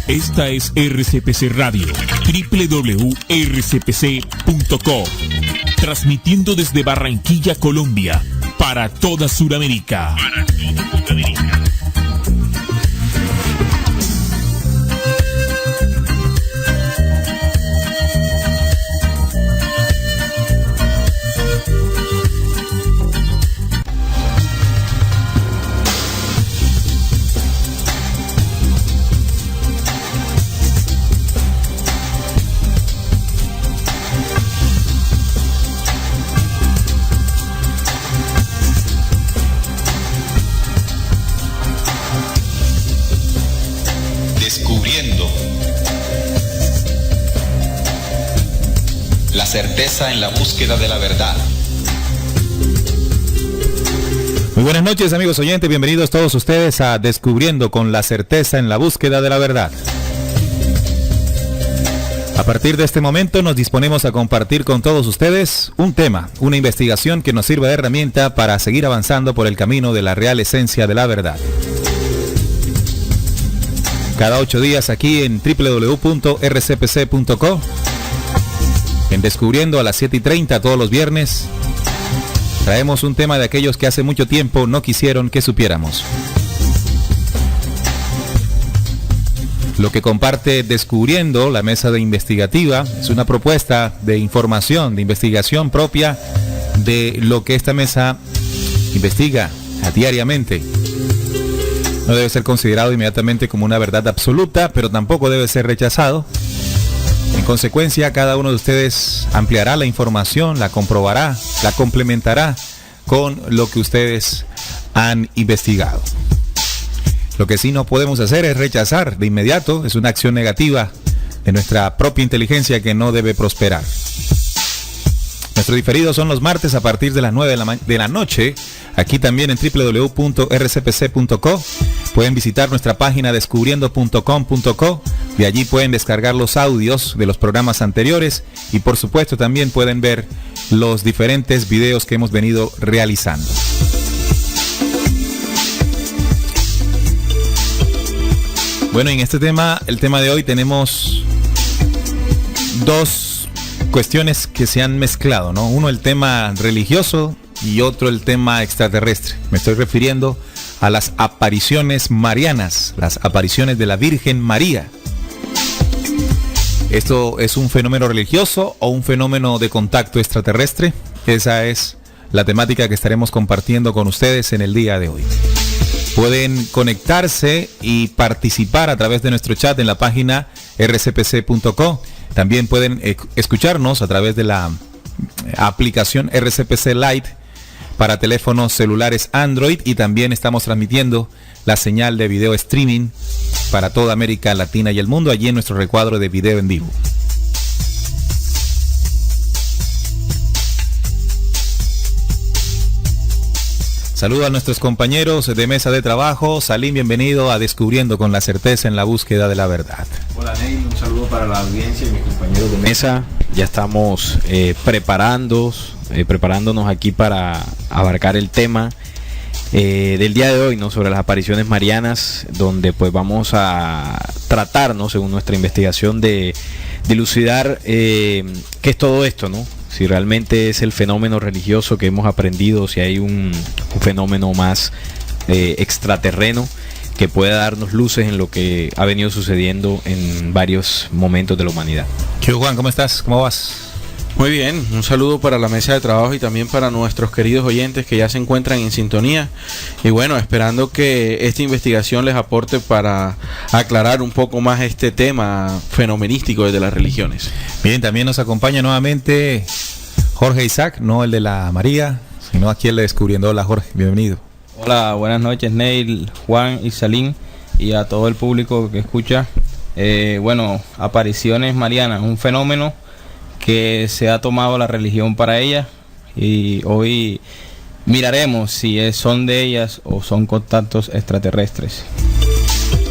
Esta es RCPC Radio, www.rcpc.co, transmitiendo desde Barranquilla, Colombia, para toda Sudamérica. La certeza en la búsqueda de la verdad. Muy buenas noches, amigos oyentes, bienvenidos todos ustedes a Descubriendo con la certeza en la búsqueda de la verdad. A partir de este momento nos disponemos a compartir con todos ustedes un tema, una investigación que nos sirva de herramienta para seguir avanzando por el camino de la real esencia de la verdad. Cada 8 días aquí en www.rcpc.co, en Descubriendo a las 7:30 todos los viernes, traemos un tema de aquellos que hace mucho tiempo no quisieron que supiéramos. Lo que comparte Descubriendo, la mesa de investigativa, es una propuesta de información, de investigación propia de lo que esta mesa investiga diariamente. No debe ser considerado inmediatamente como una verdad absoluta, pero tampoco debe ser rechazado. En consecuencia, cada uno de ustedes ampliará la información, la comprobará, la complementará con lo que ustedes han investigado. Lo que sí no podemos hacer es rechazar de inmediato, es una acción negativa de nuestra propia inteligencia que no debe prosperar. Nuestros diferidos son los martes a partir de las 9 de la noche, aquí también en www.rcpc.co. Pueden visitar nuestra página descubriendo.com.co, de allí pueden descargar los audios de los programas anteriores y por supuesto también pueden ver los diferentes videos que hemos venido realizando. Bueno, en este tema, el tema de hoy, tenemos dos cuestiones que se han mezclado, ¿no? Uno, el tema religioso, y otro, el tema extraterrestre. Me estoy refiriendo a las apariciones marianas, las apariciones de la Virgen María. ¿Esto es un fenómeno religioso o un fenómeno de contacto extraterrestre? Esa es la temática que estaremos compartiendo con ustedes en el día de hoy. Pueden conectarse y participar a través de nuestro chat en la página rcpc.co. También pueden escucharnos a través de la aplicación RCPC Lite para teléfonos celulares Android, y también estamos transmitiendo la señal de video streaming para toda América Latina y el mundo, allí en nuestro recuadro de video en vivo. Saludo a nuestros compañeros de mesa de trabajo. Salim, bienvenido a Descubriendo con la certeza en la búsqueda de la verdad. Hola Neil, un saludo para la audiencia y mis compañeros de mesa. Ya estamos preparándonos aquí para abarcar el tema del día de hoy, ¿no? Sobre las apariciones marianas, donde pues vamos a tratarnos, según nuestra investigación, de dilucidar qué es todo esto, ¿no? Si realmente es el fenómeno religioso que hemos aprendido, si hay un fenómeno más extraterreno que pueda darnos luces en lo que ha venido sucediendo en varios momentos de la humanidad. ¿Qué, Juan? ¿Cómo estás? ¿Cómo vas? Muy bien, un saludo para la mesa de trabajo y también para nuestros queridos oyentes que ya se encuentran en sintonía. Y bueno, esperando que esta investigación les aporte para aclarar un poco más este tema fenomenístico desde las religiones. Bien, también nos acompaña nuevamente Jorge Isaac, no el de la María, sino aquí el de Descubriendo. Hola Jorge, bienvenido. Hola, buenas noches Neil, Juan y Salim, y a todo el público que escucha. Bueno, apariciones marianas, un fenómeno que se ha tomado la religión para ella, y hoy miraremos si son de ellas o son contactos extraterrestres.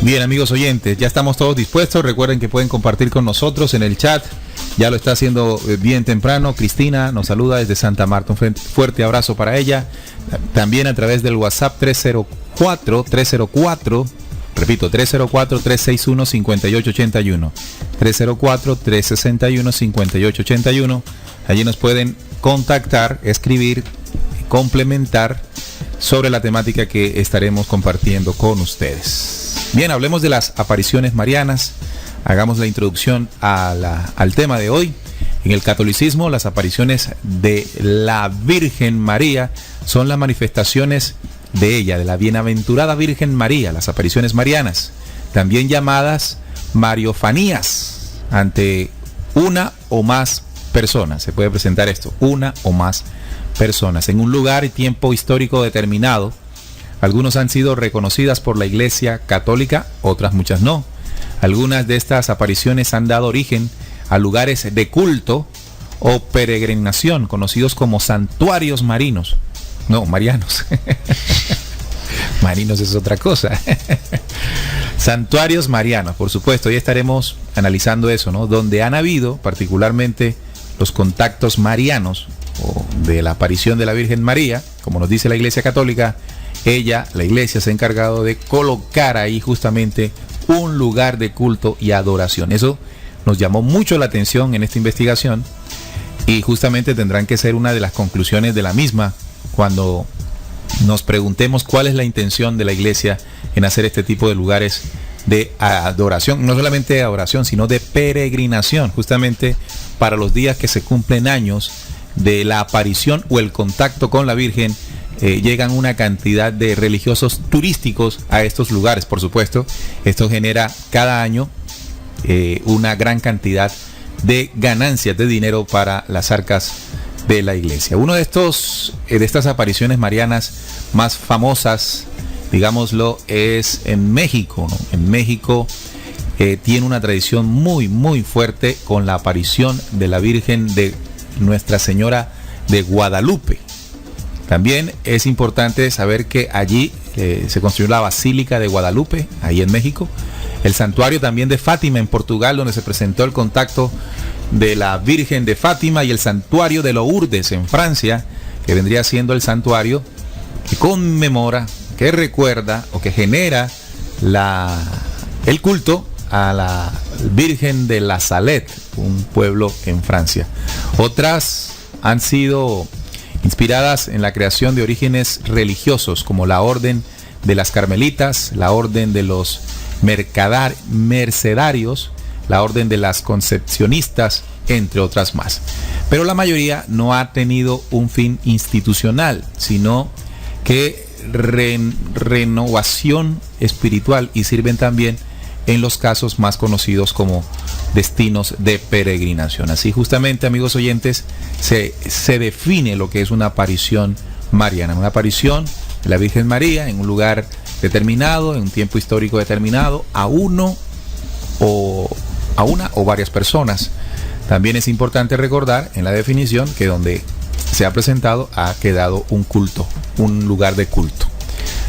Bien, amigos oyentes, ya estamos todos dispuestos. Recuerden que pueden compartir con nosotros en el chat. Ya lo está haciendo bien temprano. Cristina nos saluda desde Santa Marta. Un fuerte abrazo para ella. También a través del WhatsApp 304 Repito, 304-361-5881. 304-361-5881. Allí nos pueden contactar, escribir, complementar sobre la temática que estaremos compartiendo con ustedes. Bien, hablemos de las apariciones marianas. Hagamos la introducción al tema de hoy. En el catolicismo, las apariciones de la Virgen María son las manifestaciones de ella, de la bienaventurada Virgen María, las apariciones marianas, también llamadas mariofanías, ante una o más personas. Se puede presentar esto, una o más personas, en un lugar y tiempo histórico determinado. Algunos han sido reconocidas por la Iglesia Católica, otras muchas no. Algunas de estas apariciones han dado origen a lugares de culto o peregrinación, conocidos como santuarios marianos. Marinos es otra cosa. Santuarios marianos, por supuesto, hoy estaremos analizando eso, ¿no? Donde han habido particularmente los contactos marianos o de la aparición de la Virgen María, como nos dice la Iglesia Católica. La Iglesia se ha encargado de colocar ahí justamente un lugar de culto y adoración. Eso nos llamó mucho la atención en esta investigación y justamente tendrán que ser una de las conclusiones de la misma cuando nos preguntemos cuál es la intención de la Iglesia en hacer este tipo de lugares de adoración, no solamente de adoración, sino de peregrinación, justamente para los días que se cumplen años de la aparición o el contacto con la Virgen. Llegan una cantidad de religiosos turísticos a estos lugares. Por supuesto, esto genera cada año una gran cantidad de ganancias de dinero para las arcas de la Iglesia. Uno de estas apariciones marianas más famosas, digámoslo, es en México, ¿no? En México tiene una tradición muy, muy fuerte con la aparición de la Virgen de Nuestra Señora de Guadalupe. También es importante saber que allí se construyó la Basílica de Guadalupe, ahí en México. El santuario también de Fátima en Portugal, donde se presentó el contacto de la Virgen de Fátima, y el santuario de Lourdes en Francia, que vendría siendo el santuario que conmemora, que recuerda o que genera el culto a la Virgen de la Salette, un pueblo en Francia. Otras han sido inspiradas en la creación de orígenes religiosos, como la Orden de las Carmelitas, la Orden de los Mercedarios, la Orden de las Concepcionistas, entre otras más. Pero la mayoría no ha tenido un fin institucional, sino que renovación espiritual, y sirven también en los casos más conocidos como destinos de peregrinación. Así justamente, amigos oyentes, se define lo que es una aparición mariana, una aparición de la Virgen María en un lugar determinado, en un tiempo histórico determinado, a una o varias personas. También es importante recordar en la definición que donde se ha presentado ha quedado un culto, un lugar de culto.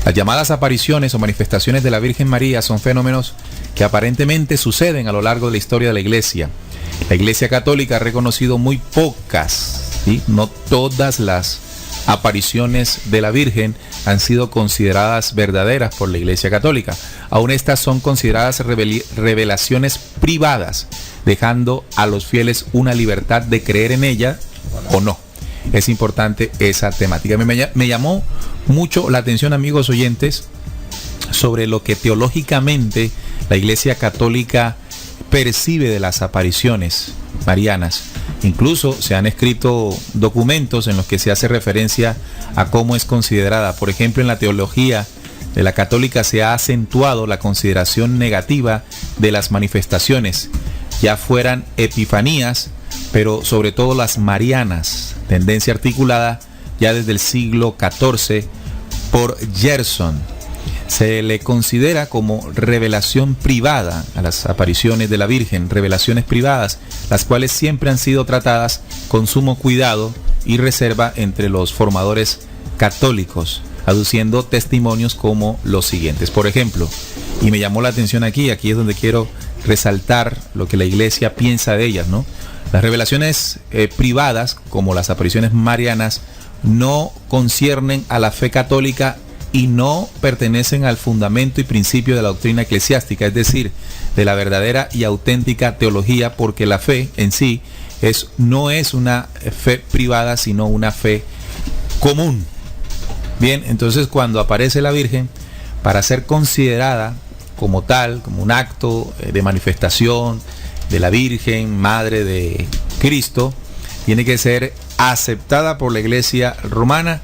Las llamadas apariciones o manifestaciones de la Virgen María son fenómenos que aparentemente suceden a lo largo de la historia de la Iglesia. La Iglesia Católica ha reconocido muy pocas, ¿sí? No todas las apariciones de la Virgen han sido consideradas verdaderas por la Iglesia Católica. Aún estas son consideradas revelaciones privadas, dejando a los fieles una libertad de creer en ella o no. Es importante esa temática. Me llamó mucho la atención, amigos oyentes, sobre lo que teológicamente la Iglesia Católica percibe de las apariciones marianas. Incluso se han escrito documentos en los que se hace referencia a cómo es considerada. Por ejemplo, en la teología de la católica se ha acentuado la consideración negativa de las manifestaciones, ya fueran epifanías, pero sobre todo las marianas, tendencia articulada ya desde el siglo XIV por Gerson. Se le considera como revelación privada a las apariciones de la Virgen, revelaciones privadas, las cuales siempre han sido tratadas con sumo cuidado y reserva entre los formadores católicos, aduciendo testimonios como los siguientes. Por ejemplo, y me llamó la atención aquí es donde quiero resaltar lo que la Iglesia piensa de ellas, ¿no? Las revelaciones privadas, como las apariciones marianas, no conciernen a la fe católica y no pertenecen al fundamento y principio de la doctrina eclesiástica, es decir, de la verdadera y auténtica teología, porque la fe en sí no es una fe privada, sino una fe común. Bien, entonces cuando aparece la Virgen, para ser considerada como tal, como un acto de manifestación de la Virgen, Madre de Cristo, tiene que ser aceptada por la Iglesia Romana,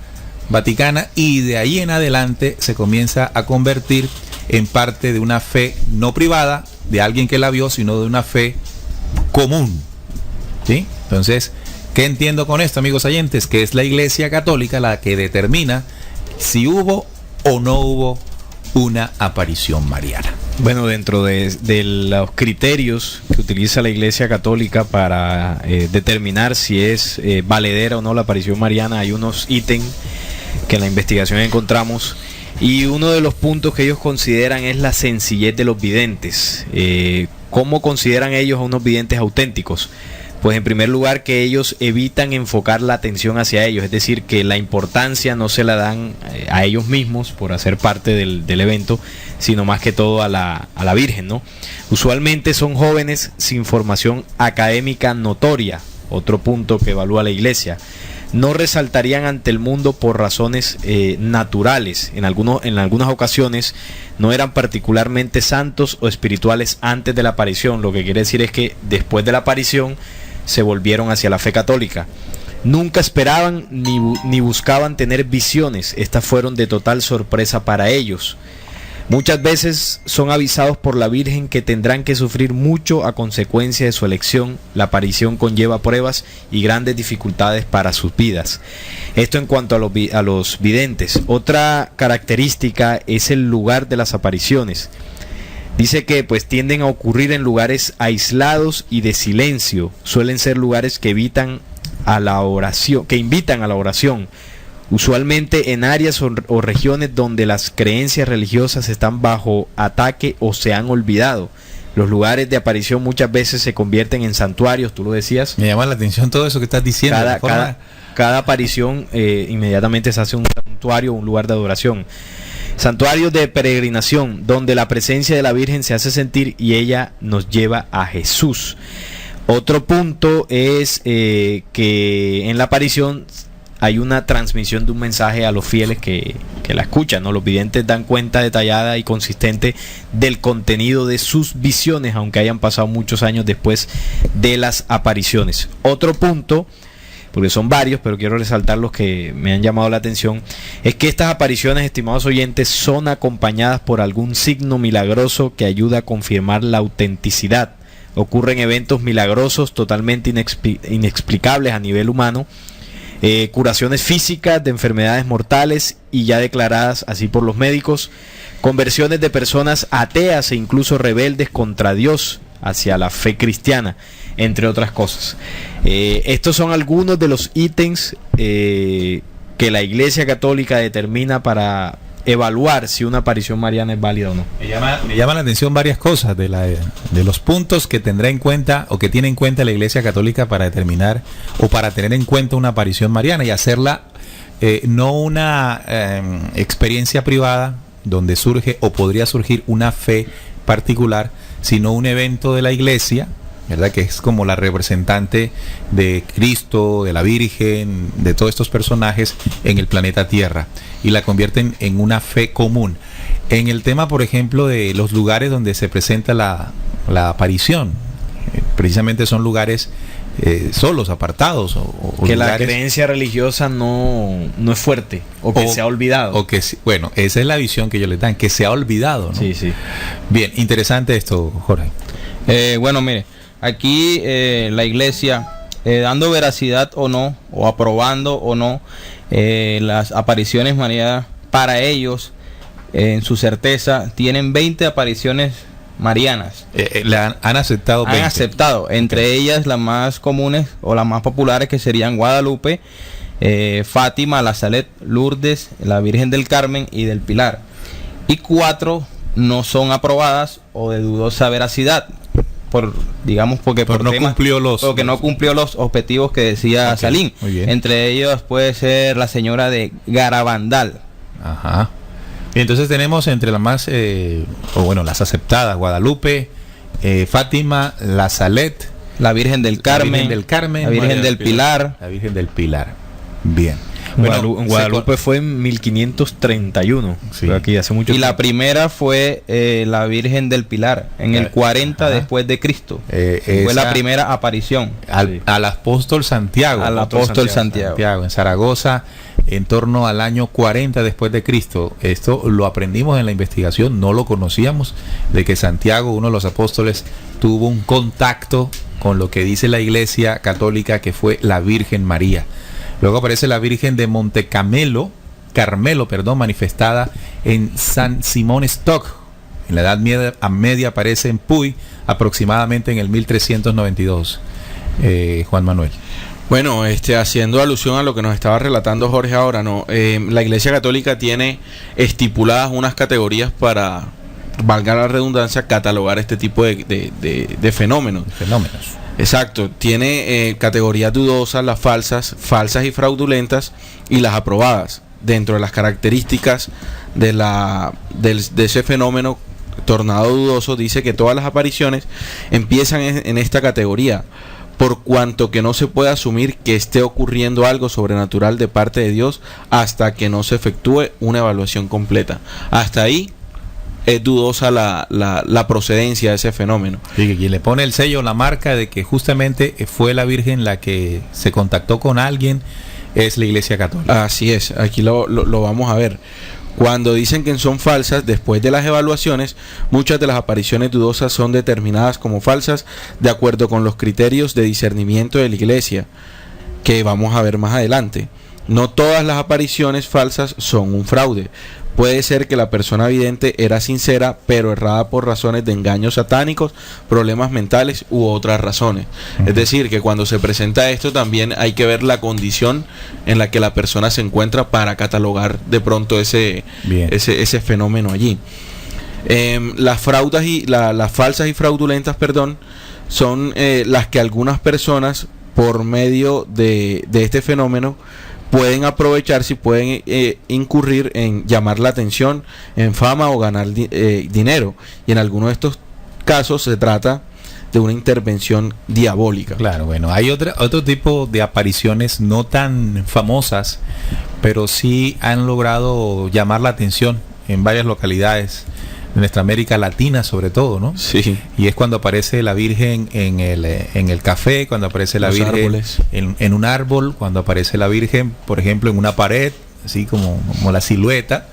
Vaticana, y de ahí en adelante se comienza a convertir en parte de una fe no privada de alguien que la vio, sino de una fe común. ¿Sí? Entonces, ¿qué entiendo con esto, amigos oyentes? Que es la Iglesia Católica la que determina si hubo o no hubo una aparición mariana. Bueno, dentro de los criterios que utiliza la Iglesia Católica para determinar si es valedera o no la aparición mariana, hay unos ítems que en la investigación encontramos, y uno de los puntos que ellos consideran es la sencillez de los videntes. ¿Cómo consideran ellos a unos videntes auténticos? Pues en primer lugar, que ellos evitan enfocar la atención hacia ellos, es decir, que la importancia no se la dan a ellos mismos por hacer parte del evento, sino más que todo a la Virgen, ¿no? Usualmente son jóvenes sin formación académica notoria, otro punto que evalúa la Iglesia. No resaltarían ante el mundo por razones naturales. En algunas ocasiones no eran particularmente santos o espirituales antes de la aparición, lo que quiere decir es que después de la aparición se volvieron hacia la fe católica. Nunca esperaban ni buscaban tener visiones. Estas fueron de total sorpresa para ellos. Muchas veces son avisados por la Virgen que tendrán que sufrir mucho a consecuencia de su elección. La aparición conlleva pruebas y grandes dificultades para sus vidas. Esto en cuanto a los videntes. Otra característica es el lugar de las apariciones. Dice que pues tienden a ocurrir en lugares aislados y de silencio. Suelen ser lugares que invitan a la oración. Usualmente en áreas o regiones donde las creencias religiosas están bajo ataque o se han olvidado. Los lugares de aparición muchas veces se convierten en santuarios, tú lo decías. Me llama la atención todo eso que estás diciendo. Cada aparición inmediatamente se hace un santuario, un lugar de adoración. Santuarios de peregrinación, donde la presencia de la Virgen se hace sentir y ella nos lleva a Jesús. Otro punto es que en la aparición hay una transmisión de un mensaje a los fieles que la escuchan, ¿no? Los videntes dan cuenta detallada y consistente del contenido de sus visiones, aunque hayan pasado muchos años después de las apariciones. Otro punto, porque son varios, pero quiero resaltar los que me han llamado la atención, es que estas apariciones, estimados oyentes, son acompañadas por algún signo milagroso que ayuda a confirmar la autenticidad. Ocurren eventos milagrosos totalmente inexplicables a nivel humano, curaciones físicas de enfermedades mortales y ya declaradas así por los médicos, conversiones de personas ateas e incluso rebeldes contra Dios hacia la fe cristiana, entre otras cosas. Estos son algunos de los ítems que la Iglesia Católica determina para evaluar si una aparición mariana es válida o no. Me llama la atención varias cosas de los puntos que tendrá en cuenta o que tiene en cuenta la Iglesia Católica para determinar o para tener en cuenta una aparición mariana y hacerla no una experiencia privada donde surge o podría surgir una fe particular, sino un evento de la Iglesia, ¿verdad? Que es como la representante de Cristo, de la Virgen, de todos estos personajes en el planeta Tierra, y la convierten en una fe común. En el tema, por ejemplo, de los lugares donde se presenta la aparición, precisamente son lugares solos, apartados, o que lugares, la creencia religiosa no es fuerte, o que se ha olvidado. O que, bueno, esa es la visión que ellos les dan, que se ha olvidado, ¿no? Sí. Bien, interesante esto, Jorge. Bueno, mire, aquí la Iglesia, dando veracidad o no, o aprobando o no las apariciones marianas, para ellos, en su certeza, tienen 20 apariciones marianas. Han aceptado 20. Han aceptado, entre ellas las más comunes o las más populares, que serían Guadalupe, Fátima, La Salet, Lourdes, la Virgen del Carmen y del Pilar. Y 4 no son aprobadas o de dudosa veracidad, porque no cumplió los objetivos que decía Salín. Entre ellos puede ser la señora de Garabandal. Ajá. Y entonces tenemos entre las más, las aceptadas, Guadalupe, Fátima, La Salet, la Virgen del Carmen, la Virgen del Pilar. La Virgen del Pilar. Bien. Guadalupe fue en 1531. Sí. Fue aquí hace mucho Y tiempo. la primera fue la Virgen del Pilar, en el 40 después de Cristo. Fue la primera aparición. Al apóstol Santiago. Al apóstol Santiago. En Zaragoza, en torno al año 40 después de Cristo. Esto lo aprendimos en la investigación, no lo conocíamos, de que Santiago, uno de los apóstoles, tuvo un contacto con lo que dice la Iglesia Católica que fue la Virgen María. Luego aparece la Virgen de Monte Carmelo, manifestada en San Simón Stock. En la Edad Media aparece en Puy, aproximadamente en el 1392. Juan Manuel. Bueno, haciendo alusión a lo que nos estaba relatando Jorge ahora, ¿no? La Iglesia Católica tiene estipuladas unas categorías para, valga la redundancia, catalogar este tipo de fenómenos. Exacto, tiene categorías dudosas, las falsas y fraudulentas, y las aprobadas. Dentro de las características de ese fenómeno tornado dudoso, dice que todas las apariciones empiezan en esta categoría, por cuanto que no se puede asumir que esté ocurriendo algo sobrenatural de parte de Dios hasta que no se efectúe una evaluación completa. Hasta ahí es dudosa la procedencia de ese fenómeno. Y quien le pone el sello, la marca de que justamente fue la Virgen la que se contactó con alguien, es la Iglesia Católica. Así es, aquí lo vamos a ver. Cuando dicen que son falsas, después de las evaluaciones, muchas de las apariciones dudosas son determinadas como falsas de acuerdo con los criterios de discernimiento de la Iglesia, que vamos a ver más adelante. No todas las apariciones falsas son un fraude. Puede ser que la persona vidente era sincera, pero errada por razones de engaños satánicos, problemas mentales u otras razones. Es decir, que cuando se presenta esto también hay que ver la condición en la que la persona se encuentra para catalogar de pronto ese fenómeno allí. Las falsas y fraudulentas, son las que algunas personas, por medio de este fenómeno, pueden aprovecharse y pueden incurrir en llamar la atención, en fama o ganar dinero. Y en algunos de estos casos se trata de una intervención diabólica. Claro, bueno, hay otro tipo de apariciones no tan famosas, pero sí han logrado llamar la atención en varias localidades de nuestra América Latina, sobre todo, ¿no? Sí. Y es cuando aparece la Virgen en el café, cuando aparece la Virgen en un árbol, cuando aparece la Virgen, por ejemplo, en una pared, así como la silueta.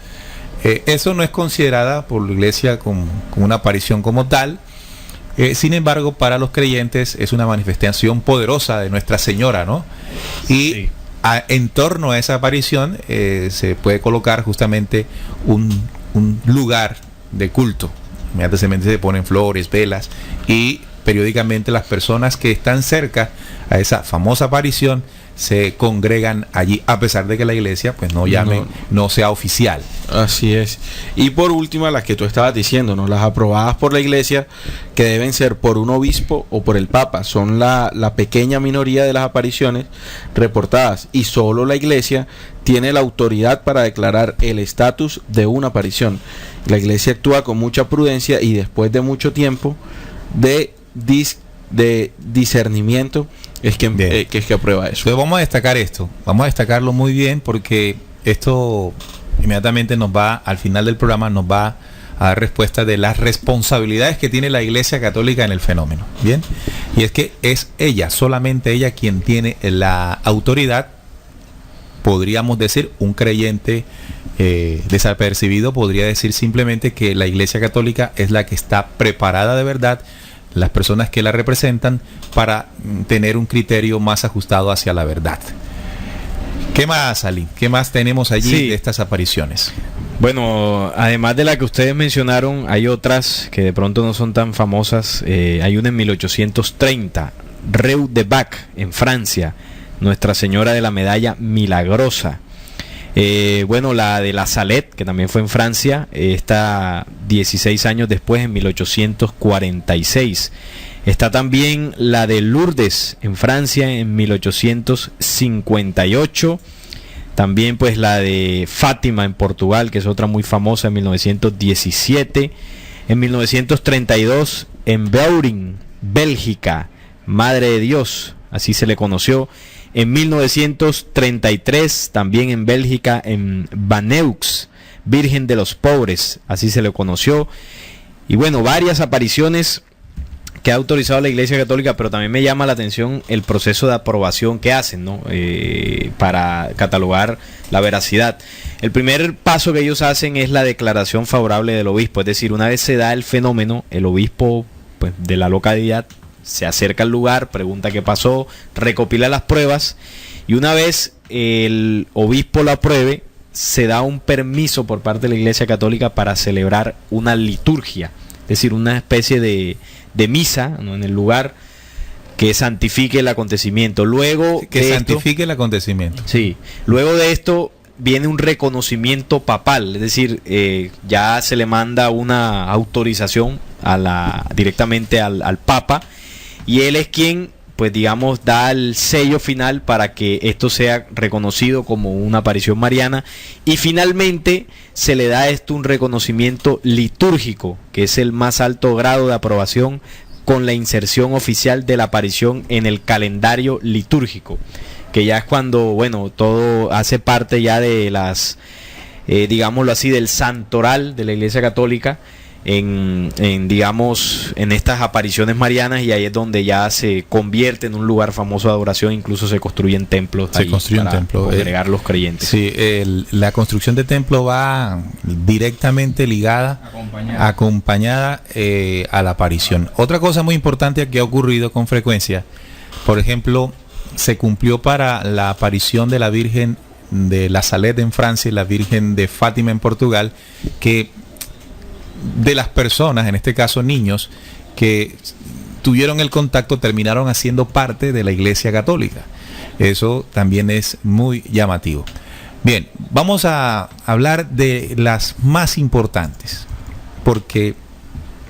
Eso no es considerada por la Iglesia como una aparición como tal. Sin embargo, para los creyentes es una manifestación poderosa de Nuestra Señora, ¿no? Y en torno a esa aparición se puede colocar justamente un lugar de culto. Inmediatamente se ponen flores, velas, y periódicamente las personas que están cerca a esa famosa aparición se congregan allí, a pesar de que la iglesia pues no sea oficial. Así es. Y por último, las que tú estabas diciendo, ¿no? Las aprobadas por la iglesia, que deben ser por un obispo o por el papa, son la pequeña minoría de las apariciones reportadas, y solo la iglesia tiene la autoridad para declarar el estatus de una aparición. La iglesia actúa con mucha prudencia y después de mucho tiempo de discernimiento es que aprueba eso. Entonces vamos a destacar esto, vamos a destacarlo muy bien, porque esto inmediatamente al final del programa nos va a dar respuesta de las responsabilidades que tiene la Iglesia Católica en el fenómeno. Bien, y es que es ella, solamente ella, quien tiene la autoridad. Podríamos decir, un creyente desapercibido podría decir simplemente que la Iglesia Católica es la que está preparada de verdad, las personas que la representan, para tener un criterio más ajustado hacia la verdad. ¿Qué más, Ali? ¿Qué más tenemos allí de estas apariciones? Bueno, además de la que ustedes mencionaron, hay otras que de pronto no son tan famosas. Hay una en 1830, Reu de Bac, en Francia, Nuestra Señora de la Medalla Milagrosa. La de La Salet, que también fue en Francia, está 16 años después, en 1846. Está también la de Lourdes, en Francia, en 1858. También pues la de Fátima en Portugal, que es otra muy famosa, en 1917. En 1932 en Beuring, Bélgica, Madre de Dios, así se le conoció. En 1933 también en Bélgica, en Baneux, Virgen de los Pobres, así se le conoció. Y bueno, varias apariciones que ha autorizado la Iglesia Católica, pero también me llama la atención el proceso de aprobación que hacen, ¿no? Para catalogar la veracidad. El primer paso que ellos hacen es la declaración favorable del obispo, es decir, una vez se da el fenómeno, el obispo pues, de la localidad se acerca al lugar, pregunta qué pasó, recopila las pruebas, y una vez el obispo lo apruebe, se da un permiso por parte de la Iglesia Católica para celebrar una liturgia, es decir, una especie de misa, ¿no?, en el lugar que santifique el acontecimiento. Luego que santifique el acontecimiento. Sí, luego de esto viene un reconocimiento papal, es decir, ya se le manda una autorización directamente al Papa, y él es quien, pues digamos, da el sello final para que esto sea reconocido como una aparición mariana, y finalmente se le da a esto un reconocimiento litúrgico, que es el más alto grado de aprobación, con la inserción oficial de la aparición en el calendario litúrgico, que ya es cuando, bueno, todo hace parte ya de las, digámoslo así, del santoral de la Iglesia Católica, digamos, en estas apariciones marianas, y ahí es donde ya se convierte en un lugar famoso de adoración. Incluso se construyen templos, se construye un templo, congregar los creyentes. Sí, la construcción de templo va directamente ligada, acompañada a la aparición. Otra cosa muy importante que ha ocurrido con frecuencia, por ejemplo, se cumplió para la aparición de la Virgen de La Salette en Francia y la Virgen de Fátima en Portugal, que de las personas, en este caso niños, que tuvieron el contacto, terminaron haciendo parte de la Iglesia Católica. Eso también es muy llamativo. Bien, vamos a hablar de las más importantes, porque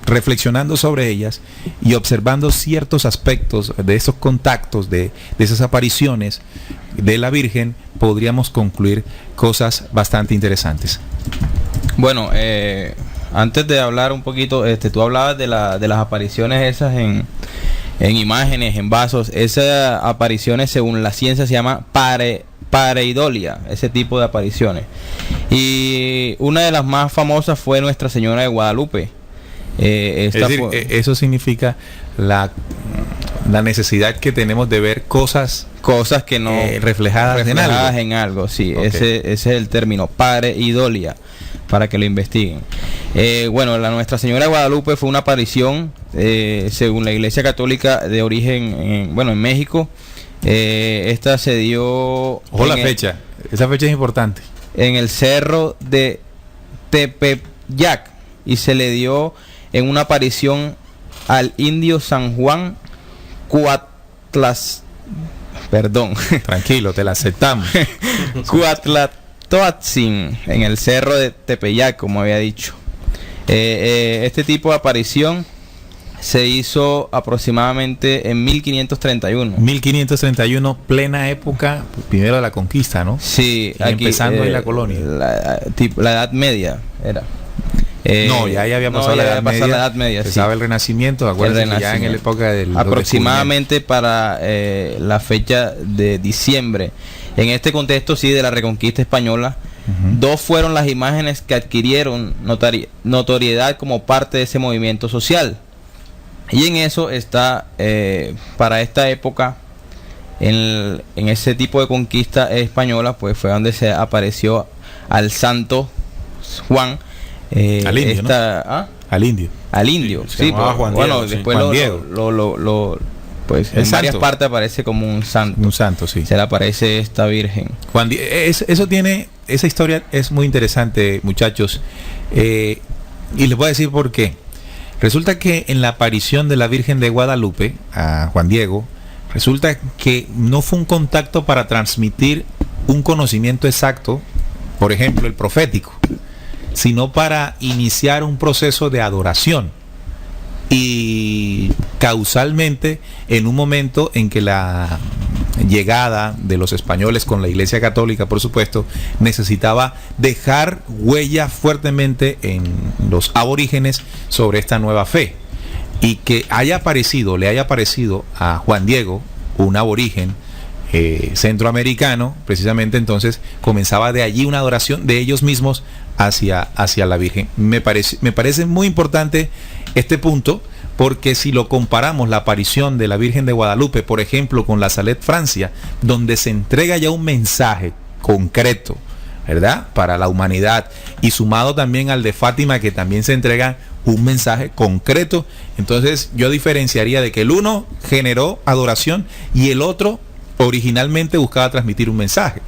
reflexionando sobre ellas y observando ciertos aspectos de esos contactos, de esas apariciones de la Virgen, podríamos concluir cosas bastante interesantes. Bueno, antes de hablar un poquito, tú hablabas de las apariciones esas en imágenes, en vasos. Esas apariciones, según la ciencia, se llama pareidolia, ese tipo de apariciones. Y una de las más famosas fue Nuestra Señora de Guadalupe. Es decir, eso significa la necesidad que tenemos de ver cosas que no reflejadas en algo. Sí, okay. Ese es el término, pareidolia, para que lo investiguen. Bueno, la Nuestra Señora de Guadalupe fue una aparición, según la Iglesia Católica, de origen en México. Esta se dio... Ojo la fecha, esa fecha es importante. En el cerro de Tepeyac, y se le dio en una aparición al indio San Juan Tranquilo, te la aceptamos. Cuatlatoatzin, en el cerro de Tepeyac, como había dicho. Este tipo de aparición se hizo aproximadamente en 1531. 1531, plena época, primero de la conquista, ¿no? Sí, y aquí, empezando en la colonia. La Edad Media era. No, ya había pasado la Edad Media. Empezaba el Renacimiento, acuérdense que ya en la época del aproximadamente para la fecha de diciembre. En este contexto, sí, de la Reconquista Española, dos fueron las imágenes que adquirieron notoriedad como parte de ese movimiento social. Y en eso está, para esta época, en ese tipo de conquista española, pues fue donde se apareció al santo Juan. Al indio, Al indio. Al indio, sí. Juan bueno, Diego, después Juan Diego. Pues en varias partes aparece como un santo. Un santo, sí. Se le aparece esta virgen. Eso tiene, esa historia es muy interesante, muchachos. Y les voy a decir por qué. Resulta que en la aparición de la Virgen de Guadalupe a Juan Diego, resulta que no fue un contacto para transmitir un conocimiento exacto, por ejemplo, el profético, sino para iniciar un proceso de adoración, y causalmente en un momento en que llegada de los españoles con la Iglesia Católica, por supuesto, necesitaba dejar huella fuertemente en los aborígenes sobre esta nueva fe. Y que le haya aparecido a Juan Diego, un aborigen centroamericano, precisamente, entonces comenzaba de allí una adoración de ellos mismos hacia la Virgen. Me parece muy importante este punto, porque si lo comparamos, la aparición de la Virgen de Guadalupe, por ejemplo, con la Salet Francia, donde se entrega ya un mensaje concreto, ¿verdad?, para la humanidad, y sumado también al de Fátima, que también se entrega un mensaje concreto, entonces yo diferenciaría de que el uno generó adoración y el otro originalmente buscaba transmitir un mensaje.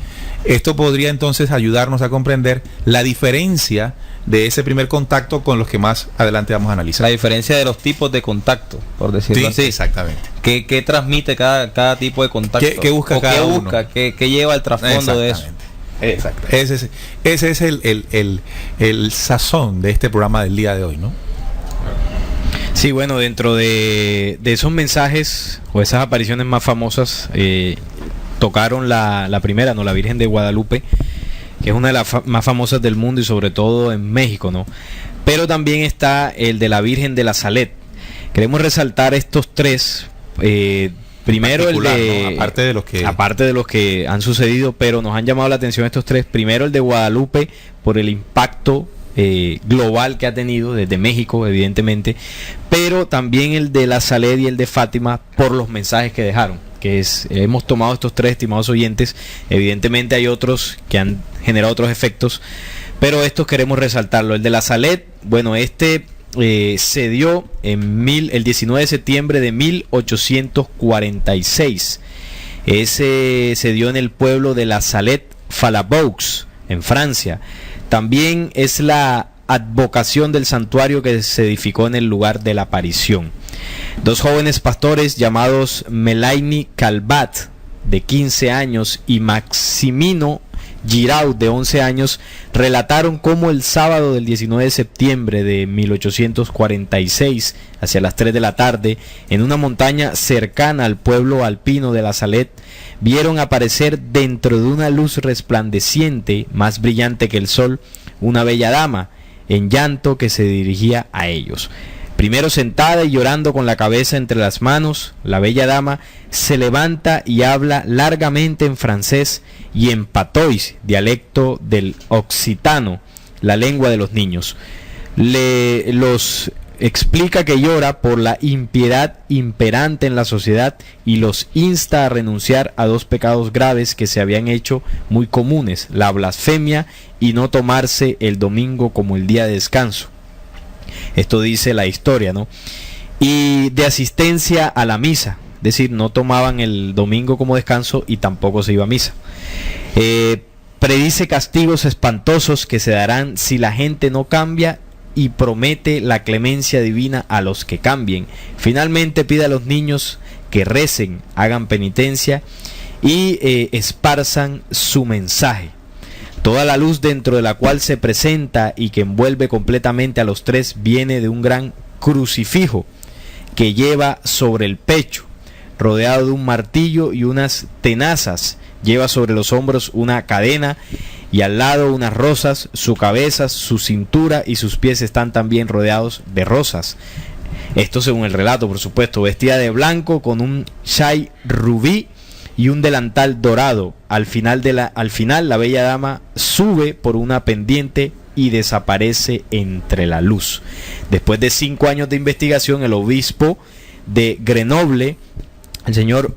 Esto podría entonces ayudarnos a comprender la diferencia de ese primer contacto con los que más adelante vamos a analizar. La diferencia de los tipos de contacto, por decirlo así. Exactamente. ¿Qué transmite cada tipo de contacto? ¿Qué busca cada uno? ¿Qué lleva el trasfondo de eso? Exacto. Ese es el sazón de este programa del día de hoy, ¿no? Sí, bueno, dentro de esos mensajes o esas apariciones más famosas, tocaron la primera, ¿no?, la Virgen de Guadalupe, que es una de las más famosas del mundo y sobre todo en México, ¿no? Pero también está el de la Virgen de la Salet. Queremos resaltar estos tres. Primero el de, ¿no?, aparte de los que han sucedido, pero nos han llamado la atención estos tres. Primero el de Guadalupe, por el impacto global que ha tenido desde México, evidentemente, pero también el de la Salet y el de Fátima por los mensajes que dejaron, hemos tomado estos tres, estimados oyentes. Evidentemente hay otros que han generado otros efectos, pero estos queremos resaltarlo. El de la Salet, bueno, se dio el 19 de septiembre de 1846. Se dio en el pueblo de la Salet Falabaux, en Francia. También es la advocación del santuario que se edificó en el lugar de la aparición. Dos jóvenes pastores llamados Melaini Calvat, de 15 años, y Maximino Giraud, de 11 años, relataron cómo el sábado del 19 de septiembre de 1846, hacia las 3 de la tarde, en una montaña cercana al pueblo alpino de la Salet, vieron aparecer dentro de una luz resplandeciente, más brillante que el sol, una bella dama en llanto que se dirigía a ellos. Primero sentada y llorando con la cabeza entre las manos, la bella dama se levanta y habla largamente en francés y en patois, dialecto del occitano, la lengua de los niños. Los explica que llora por la impiedad imperante en la sociedad y los insta a renunciar a dos pecados graves que se habían hecho muy comunes: la blasfemia y no tomarse el domingo como el día de descanso. Esto dice la historia, ¿no? Y de asistencia a la misa, es decir, no tomaban el domingo como descanso y tampoco se iba a misa. Predice castigos espantosos que se darán si la gente no cambia y promete la clemencia divina a los que cambien. Finalmente pide a los niños que recen, hagan penitencia y esparzan su mensaje. Toda la luz dentro de la cual se presenta y que envuelve completamente a los tres viene de un gran crucifijo que lleva sobre el pecho, rodeado de un martillo y unas tenazas. Lleva sobre los hombros una cadena y al lado unas rosas. Su cabeza, su cintura y sus pies están también rodeados de rosas. Esto según el relato, por supuesto. Vestida de blanco con un chai rubí y un delantal dorado. Al final la bella dama sube por una pendiente y desaparece entre la luz. Después de 5 años de investigación, el obispo de Grenoble, el señor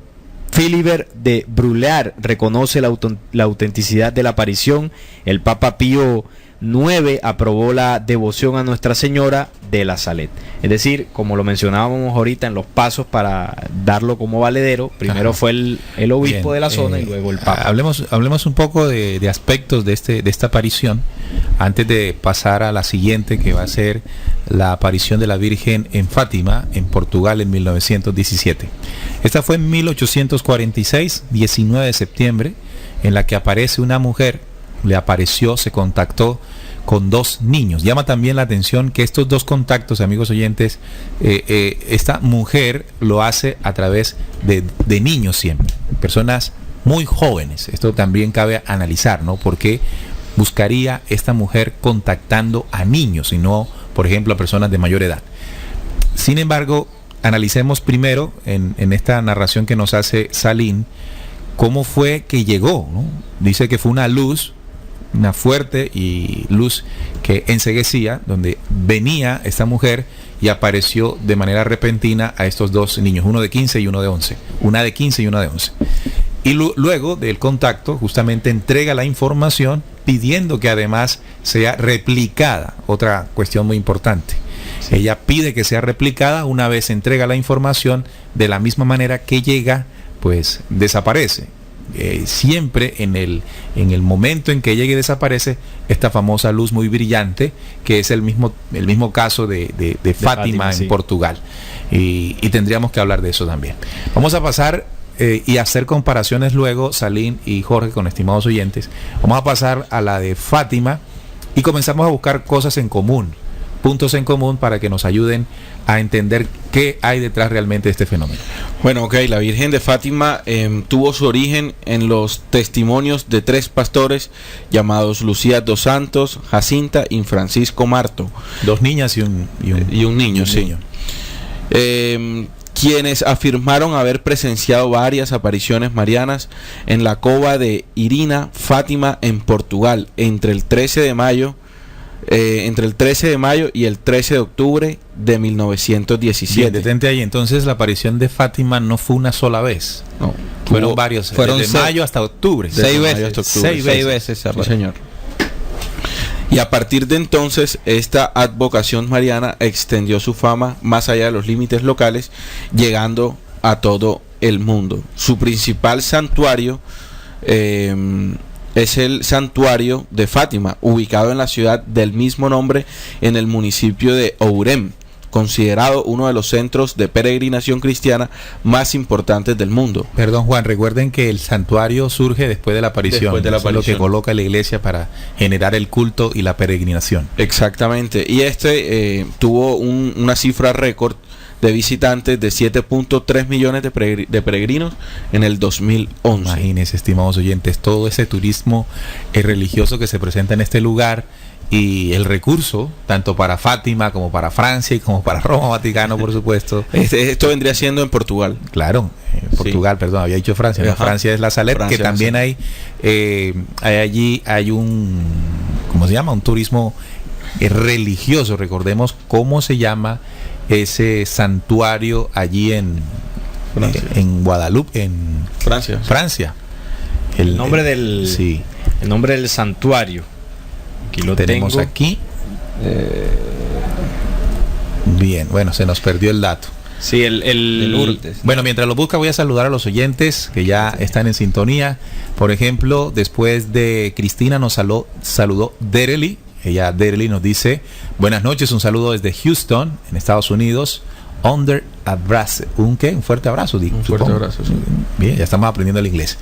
Philibert de Brulard, reconoce la autenticidad de la aparición. El Papa Pío IX aprobó la devoción a Nuestra Señora de la Salet. Es decir, como lo mencionábamos ahorita en los pasos para darlo como valedero, primero fue el obispo de la zona y luego el Papa. Hablemos un poco de aspectos de esta aparición antes de pasar a la siguiente, que va a ser la aparición de la Virgen en Fátima, en Portugal, en 1917. Esta fue en 1846, 19 de septiembre, en la que aparece una mujer. Se contactó con 2 niños. Llama también la atención que estos 2 contactos, amigos oyentes, esta mujer lo hace a través de niños siempre, personas muy jóvenes. Esto también cabe analizar, ¿no? ¿Por qué buscaría esta mujer contactando a niños y no, por ejemplo, a personas de mayor edad? Sin embargo, analicemos primero en esta narración que nos hace Salim, cómo fue que llegó, ¿no? Dice que fue una luz, una fuerte y luz que enceguecía, donde venía esta mujer y apareció de manera repentina a estos 2 niños, uno de 15 y uno de 11, una de 15 y una de 11. Y luego del contacto, justamente entrega la información pidiendo que además sea replicada, otra cuestión muy importante. Sí. Ella pide que sea replicada, una vez entrega la información, de la misma manera que llega, pues desaparece. Siempre en el momento en que llega y desaparece esta famosa luz muy brillante, que es el mismo caso de Fátima en Portugal, y tendríamos que hablar de eso también. Vamos a pasar y hacer comparaciones luego, Salim y Jorge, con estimados oyentes. Vamos a pasar a la de Fátima y comenzamos a buscar cosas en común, puntos en común, para que nos ayuden a entender qué hay detrás realmente de este fenómeno. Bueno, ok, la Virgen de Fátima tuvo su origen en los testimonios de 3 pastores llamados Lucía dos Santos, Jacinta y Francisco Marto. 2 niñas y un niño, sí. Quienes afirmaron haber presenciado varias apariciones marianas en la cova de Irina, Fátima, en Portugal, entre el 13 de mayo y el 13 de octubre de 1917. Bien, detente ahí. Entonces la aparición de Fátima no fue una sola vez. No, fueron varios. Fueron de mayo hasta octubre. 6 veces. 6 veces. Sí, señor. Y a partir de entonces, esta advocación mariana extendió su fama más allá de los límites locales, llegando a todo el mundo. Su principal santuario es el santuario de Fátima, ubicado en la ciudad del mismo nombre, en el municipio de Ourem, considerado uno de los centros de peregrinación cristiana más importantes del mundo. Perdón, Juan, recuerden que el santuario surge después de la aparición. Después de la aparición. Es lo que coloca la iglesia para generar el culto y la peregrinación. Exactamente. Y tuvo una cifra récord de visitantes de 7.3 millones de peregrinos en el 2011. Imagínense, estimados oyentes, todo ese turismo religioso que se presenta en este lugar, y el recurso, tanto para Fátima como para Francia y como para Roma, Vaticano, por supuesto. Esto vendría siendo en Portugal. Claro, Portugal, sí. Perdón, había dicho Francia. No, Francia es la Salette, que también hay allí hay un, ¿cómo se llama? Un turismo religioso. Recordemos cómo se llama ese santuario allí en Guadalupe, en Francia. El nombre del santuario. Aquí lo tenemos aquí. Bien, bueno, se nos perdió el dato. Sí, el Lourdes. Bueno, mientras lo busca, voy a saludar a los oyentes que ya están en sintonía. Por ejemplo, después de Cristina nos saludó Derely. Derely nos dice: buenas noches, un saludo desde Houston, en Estados Unidos. Un fuerte abrazo. Un fuerte abrazo, sí. Bien, ya estamos aprendiendo el inglés.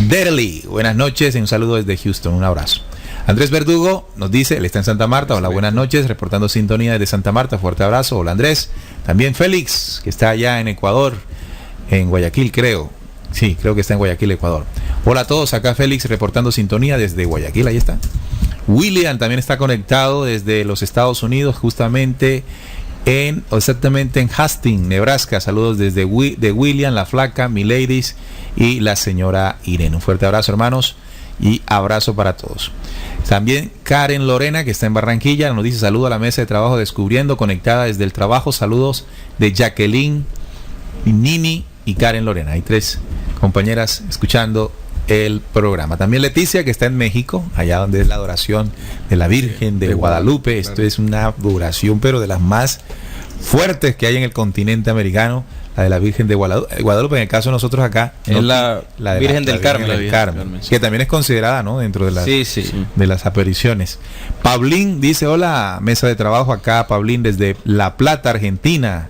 Derely, buenas noches, un saludo desde Houston, un abrazo. Andrés Verdugo nos dice, él está en Santa Marta: hola, buenas noches, reportando sintonía desde Santa Marta, fuerte abrazo. Hola, Andrés. También Félix, que está allá en Ecuador, en Guayaquil, creo. Sí, creo que está en Guayaquil, Ecuador. Hola a todos, acá Félix reportando sintonía desde Guayaquil, ahí está. William también está conectado desde los Estados Unidos, justamente exactamente en Hastings, Nebraska. Saludos desde de William, la flaca, Miladies y la señora Irene. Un fuerte abrazo, hermanos, y abrazo para todos. También Karen Lorena, que está en Barranquilla, nos dice: saludo a la mesa de trabajo Descubriendo, conectada desde el trabajo. Saludos de Jacqueline, Nini y Karen Lorena. Hay 3 compañeras escuchando el programa. También Leticia, que está en México, allá donde es la adoración de la Virgen de Guadalupe. Esto es una adoración, pero de las más fuertes que hay en el continente americano, la de la Virgen de Guadalupe. En el caso de nosotros acá es la Virgen del Carmen, que también es considerada, ¿no?, dentro de de las apariciones. Pablín dice: hola, mesa de trabajo, acá Pablín desde La Plata, Argentina.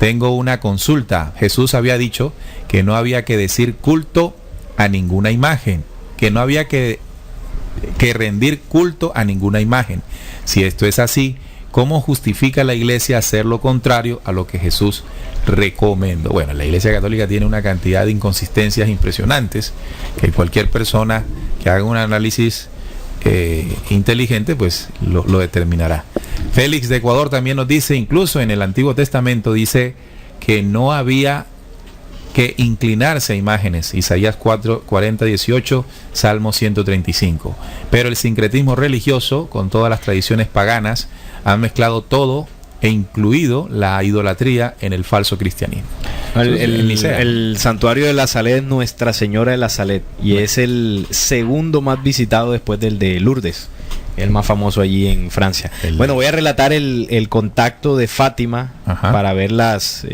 Tengo una consulta. Jesús había dicho que no había que decir culto a ninguna imagen, que no había que que rendir culto a ninguna imagen. Si esto es así, ¿cómo justifica la Iglesia hacer lo contrario a lo que Jesús recomendó? Bueno, la Iglesia Católica tiene una cantidad de inconsistencias impresionantes que cualquier persona que haga un análisis inteligente pues lo determinará. Félix de Ecuador también nos dice, incluso en el Antiguo Testamento dice que no había que inclinarse a imágenes, Isaías 4, 40, 18, Salmo 135. Pero el sincretismo religioso con todas las tradiciones paganas han mezclado todo e incluido la idolatría en el falso cristianismo. El santuario de la Salet es Nuestra Señora de la Salet y es el segundo más visitado después del de Lourdes, el más famoso allí en Francia. Bueno, voy a relatar el contacto de Fátima. Ajá. Para ver las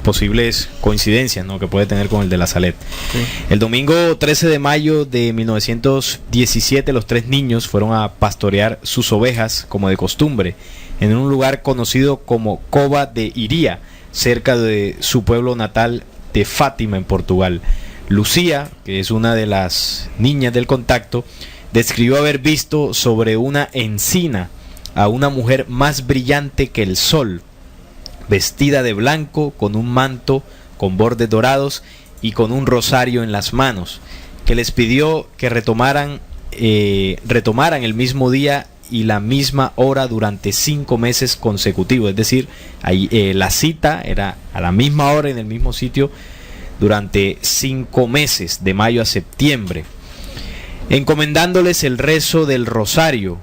posibles coincidencias, ¿no?, que puede tener con el de la Salet. Sí. El domingo 13 de mayo de 1917 los 3 niños fueron a pastorear sus ovejas como de costumbre en un lugar conocido como Cova de Iría, cerca de su pueblo natal de Fátima, en Portugal. Lucía, que es una de las niñas del contacto, describió haber visto sobre una encina a una mujer más brillante que el sol, vestida de blanco, con un manto con bordes dorados y con un rosario en las manos, que les pidió que retomaran el mismo día y la misma hora durante 5 meses consecutivos. Es decir, ahí, la cita era a la misma hora en el mismo sitio durante 5 meses, de mayo a septiembre, encomendándoles el rezo del rosario.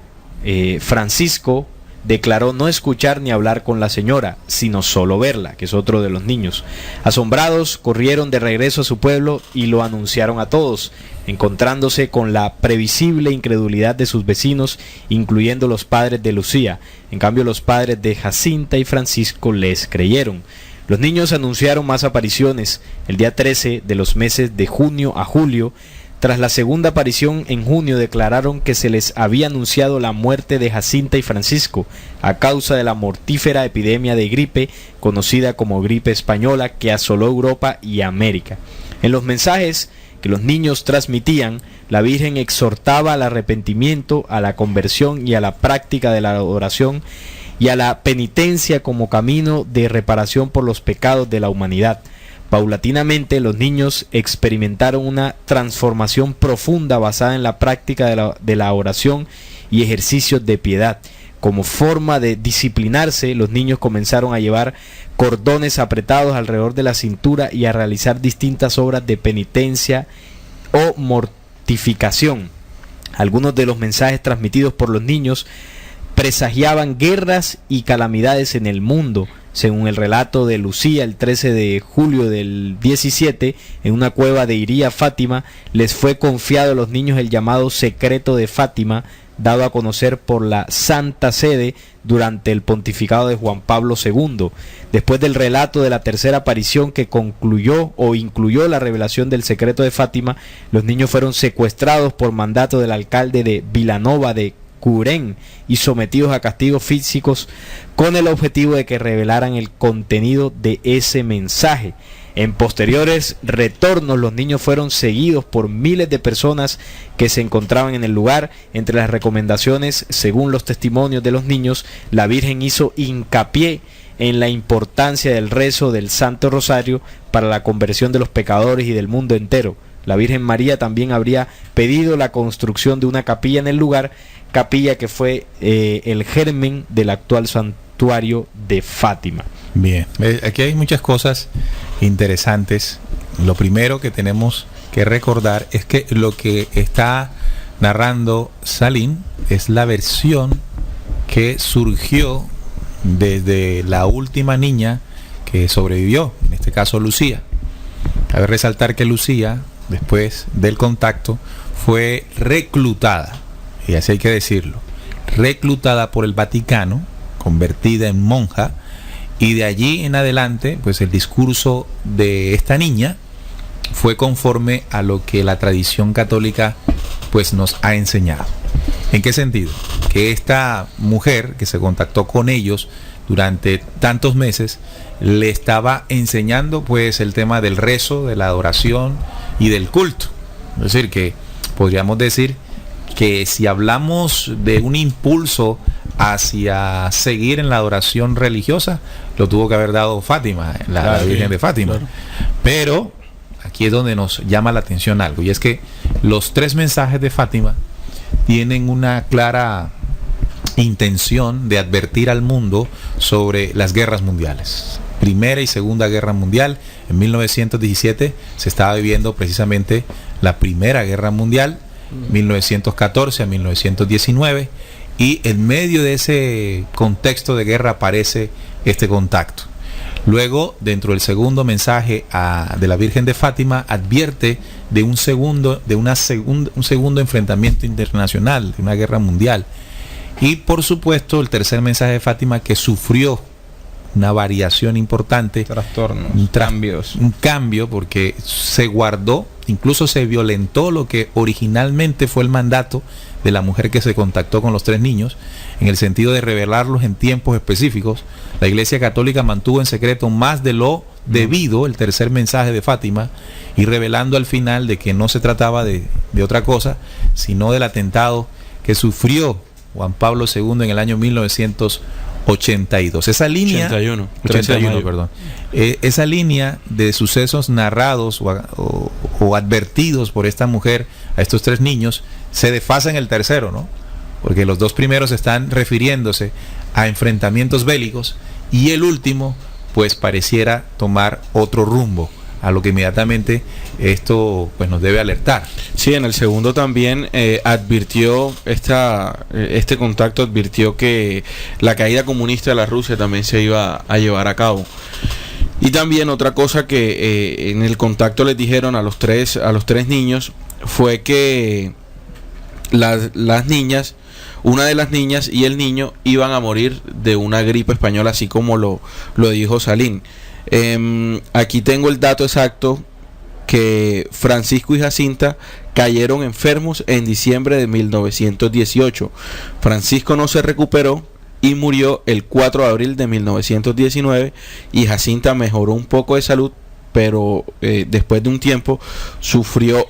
Francisco declaró no escuchar ni hablar con la señora, sino solo verla, que es otro de los niños. Asombrados, corrieron de regreso a su pueblo y lo anunciaron a todos, encontrándose con la previsible incredulidad de sus vecinos, incluyendo los padres de Lucía. En cambio, los padres de Jacinta y Francisco les creyeron. Los niños anunciaron más apariciones. El día 13 de los meses de junio a julio, tras la segunda aparición en junio, declararon que se les había anunciado la muerte de Jacinta y Francisco a causa de la mortífera epidemia de gripe conocida como gripe española que asoló Europa y América. En los mensajes que los niños transmitían, la Virgen exhortaba al arrepentimiento, a la conversión y a la práctica de la oración y a la penitencia como camino de reparación por los pecados de la humanidad. Paulatinamente, los niños experimentaron una transformación profunda basada en la práctica de la oración y ejercicios de piedad. Como forma de disciplinarse, los niños comenzaron a llevar cordones apretados alrededor de la cintura y a realizar distintas obras de penitencia o mortificación. Algunos de los mensajes transmitidos por los niños presagiaban guerras y calamidades en el mundo. Según el relato de Lucía, el 13 de julio del 17, en una cueva de Iría, Fátima, les fue confiado a los niños el llamado secreto de Fátima, dado a conocer por la Santa Sede durante el pontificado de Juan Pablo II. Después del relato de la tercera aparición que concluyó o incluyó la revelación del secreto de Fátima, los niños fueron secuestrados por mandato del alcalde de Vilanova de Curén y sometidos a castigos físicos con el objetivo de que revelaran el contenido de ese mensaje. En posteriores retornos, los niños fueron seguidos por miles de personas que se encontraban en el lugar. Entre las recomendaciones, según los testimonios de los niños, la Virgen hizo hincapié en la importancia del rezo del Santo Rosario para la conversión de los pecadores y del mundo entero. La Virgen María también habría pedido la construcción de una capilla en el lugar, capilla que fue el germen del actual santuario de Fátima. Bien, aquí hay muchas cosas interesantes. Lo primero que tenemos que recordar es que lo que está narrando Salim es la versión que surgió desde la última niña que sobrevivió, en este caso Lucía. Cabe resaltar que Lucía, después del contacto, fue reclutada, y así hay que decirlo, reclutada por el Vaticano, convertida en monja, y de allí en adelante, pues el discurso de esta niña fue conforme a lo que la tradición católica pues nos ha enseñado. ¿En qué sentido? Que esta mujer que se contactó con ellos durante tantos meses le estaba enseñando pues el tema del rezo, de la adoración y del culto. Es decir, que podríamos decir que si hablamos de un impulso hacia seguir en la adoración religiosa, lo tuvo que haber dado Fátima, la Virgen de Fátima. Claro. Pero aquí es donde nos llama la atención algo, y es que los 3 mensajes de Fátima tienen una clara intención de advertir al mundo sobre las guerras mundiales. Primera y Segunda Guerra Mundial. En 1917 se estaba viviendo precisamente la Primera Guerra Mundial, 1914 a 1919, y en medio de ese contexto de guerra aparece este contacto. Luego, dentro del segundo mensaje de la Virgen de Fátima, advierte de un segundo enfrentamiento internacional, de una guerra mundial. Y por supuesto, el tercer mensaje de Fátima, que sufrió una variación importante, trastornos, cambios. Un cambio, porque se guardó, incluso se violentó lo que originalmente fue el mandato de la mujer que se contactó con los 3 niños, en el sentido de revelarlos en tiempos específicos. La Iglesia Católica mantuvo en secreto más de lo debido el tercer mensaje de Fátima, y revelando al final de que no se trataba de otra cosa, sino del atentado que sufrió Juan Pablo II en el año 1982. Esa línea 81, perdón. Esa línea de sucesos narrados o advertidos por esta mujer a estos 3 niños se desfasa en el tercero, ¿no? Porque los 2 primeros están refiriéndose a enfrentamientos bélicos, y el último pues pareciera tomar otro rumbo, a lo que inmediatamente esto pues nos debe alertar. Sí, en el segundo también advirtió este contacto, advirtió que la caída comunista de la Rusia también se iba a llevar a cabo. Y también otra cosa que en el contacto les dijeron a los tres niños fue que las niñas, una de las niñas y el niño, iban a morir de una gripe española, así como lo dijo Salín. Aquí tengo el dato exacto, que Francisco y Jacinta cayeron enfermos en diciembre de 1918. Francisco no se recuperó y murió el 4 de abril de 1919, y Jacinta mejoró un poco de salud, pero después de un tiempo sufrió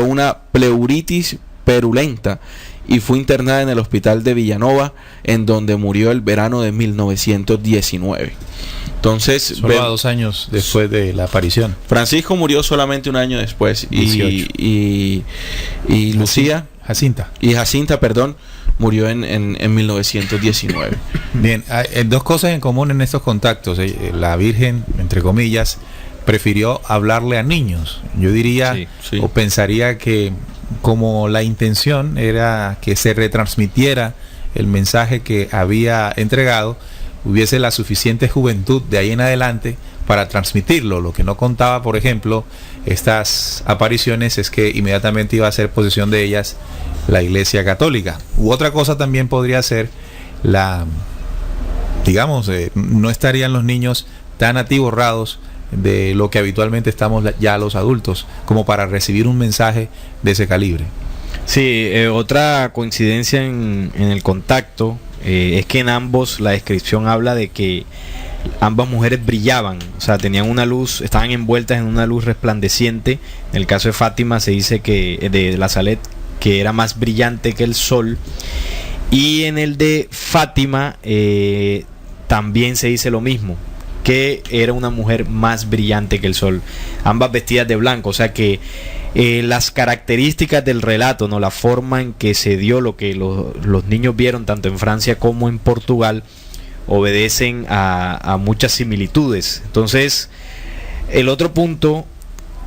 una pleuritis purulenta y fue internada en el hospital de Villanova, en donde murió el verano de 1919. Entonces, solo a 2 años después de la aparición. Francisco murió solamente un año después, y Jacinta, perdón, murió en 1919. Bien, hay 2 cosas en común en estos contactos. La Virgen, entre comillas, prefirió hablarle a niños. Yo diría, sí. O pensaría que como la intención era que se retransmitiera el mensaje que había entregado, hubiese la suficiente juventud de ahí en adelante para transmitirlo. Lo que no contaba, por ejemplo, estas apariciones, es que inmediatamente iba a ser posesión de ellas la Iglesia Católica. U otra cosa también podría ser no estarían los niños tan atiborrados de lo que habitualmente estamos ya los adultos, como para recibir un mensaje de ese calibre. Sí, otra coincidencia en el contacto es que en ambos la descripción habla de que ambas mujeres brillaban, o sea, tenían una luz, estaban envueltas en una luz resplandeciente. En el caso de Fátima se dice que de la Salet, que era más brillante que el sol, y en el de Fátima también se dice lo mismo, que era una mujer más brillante que el sol, ambas vestidas de blanco. O sea que las características del relato, ¿no?, la forma en que se dio lo que los niños vieron tanto en Francia como en Portugal, obedecen a muchas similitudes. Entonces, el otro punto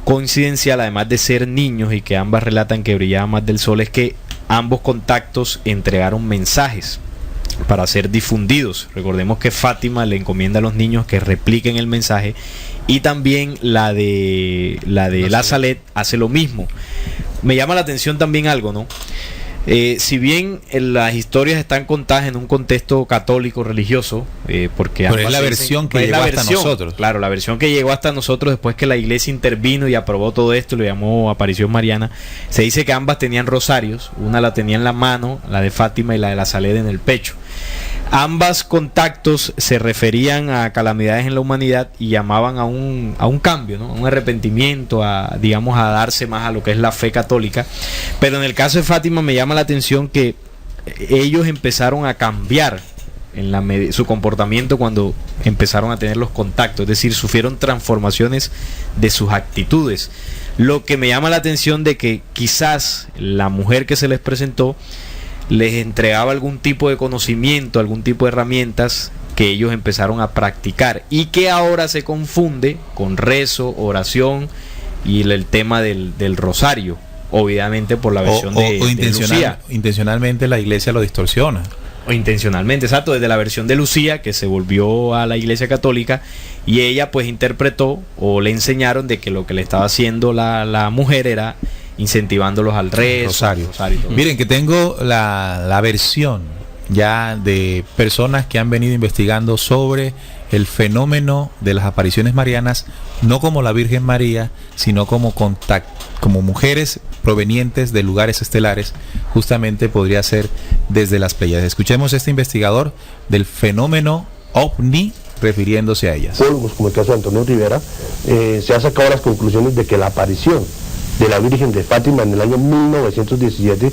coincidencial, además de ser niños y que ambas relatan que brillaban más del sol, es que ambos contactos entregaron mensajes para ser difundidos. Recordemos que Fátima le encomienda a los niños que repliquen el mensaje, y también la de la Salet hace lo mismo. Me llama la atención también algo, ¿no? Si bien las historias están contadas en un contexto católico religioso, porque pero es la versión que llegó hasta nosotros. Claro, la versión que llegó hasta nosotros después que la Iglesia intervino y aprobó todo esto, lo llamó aparición mariana. Se dice que ambas tenían rosarios, una la tenía en la mano, la de Fátima, y la de la Salet en el pecho. Ambas contactos se referían a calamidades en la humanidad y llamaban a un cambio, ¿no? A un arrepentimiento, a darse más a lo que es la fe católica. Pero en el caso de Fátima me llama la atención que ellos empezaron a cambiar su comportamiento cuando empezaron a tener los contactos, es decir, sufrieron transformaciones de sus actitudes. Lo que me llama la atención de que quizás la mujer que se les presentó les entregaba algún tipo de conocimiento, algún tipo de herramientas que ellos empezaron a practicar y que ahora se confunde con rezo, oración y el tema del rosario, obviamente por la versión de Lucía. Intencionalmente la iglesia lo distorsiona. O intencionalmente, exacto, desde la versión de Lucía, que se volvió a la iglesia católica, y ella pues interpretó o le enseñaron de que lo que le estaba haciendo la mujer era incentivándolos al rezo, rosario y todo. Miren que tengo la versión ya de personas que han venido investigando sobre el fenómeno de las apariciones marianas, no como la Virgen María, sino como mujeres provenientes de lugares estelares, justamente podría ser desde las Pléyades. Escuchemos a este investigador del fenómeno OVNI refiriéndose a ellas. Como el caso de Antonio Rivera, se ha sacado las conclusiones de que la aparición de la Virgen de Fátima en el año 1917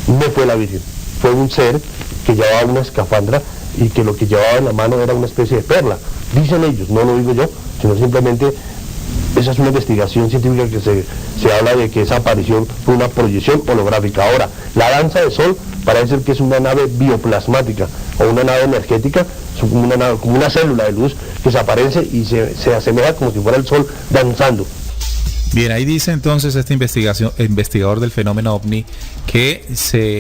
no fue la Virgen, fue un ser que llevaba una escafandra y que lo que llevaba en la mano era una especie de perla. Dicen ellos, no lo digo yo, sino simplemente esa es una investigación científica que se habla de que esa aparición fue una proyección holográfica. Ahora, la danza del sol parece ser que es una nave bioplasmática o una nave energética, como una célula de luz que se aparece y se asemeja como si fuera el sol danzando. Bien, ahí dice entonces este investigador del fenómeno OVNI que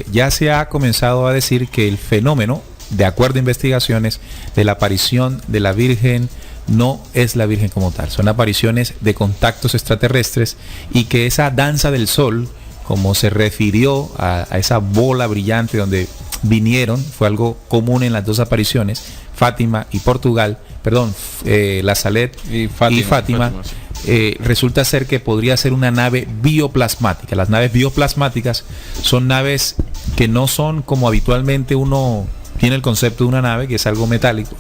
ya se ha comenzado a decir que el fenómeno, de acuerdo a investigaciones, de la aparición de la Virgen no es la Virgen como tal, son apariciones de contactos extraterrestres, y que esa danza del sol, como se refirió a esa bola brillante donde vinieron, fue algo común en las dos apariciones, Fátima y Portugal, La Salette y Fátima. Resulta ser que podría ser una nave bioplasmática. Las naves bioplasmáticas son naves que no son como habitualmente uno tiene el concepto de una nave, que es algo metálico,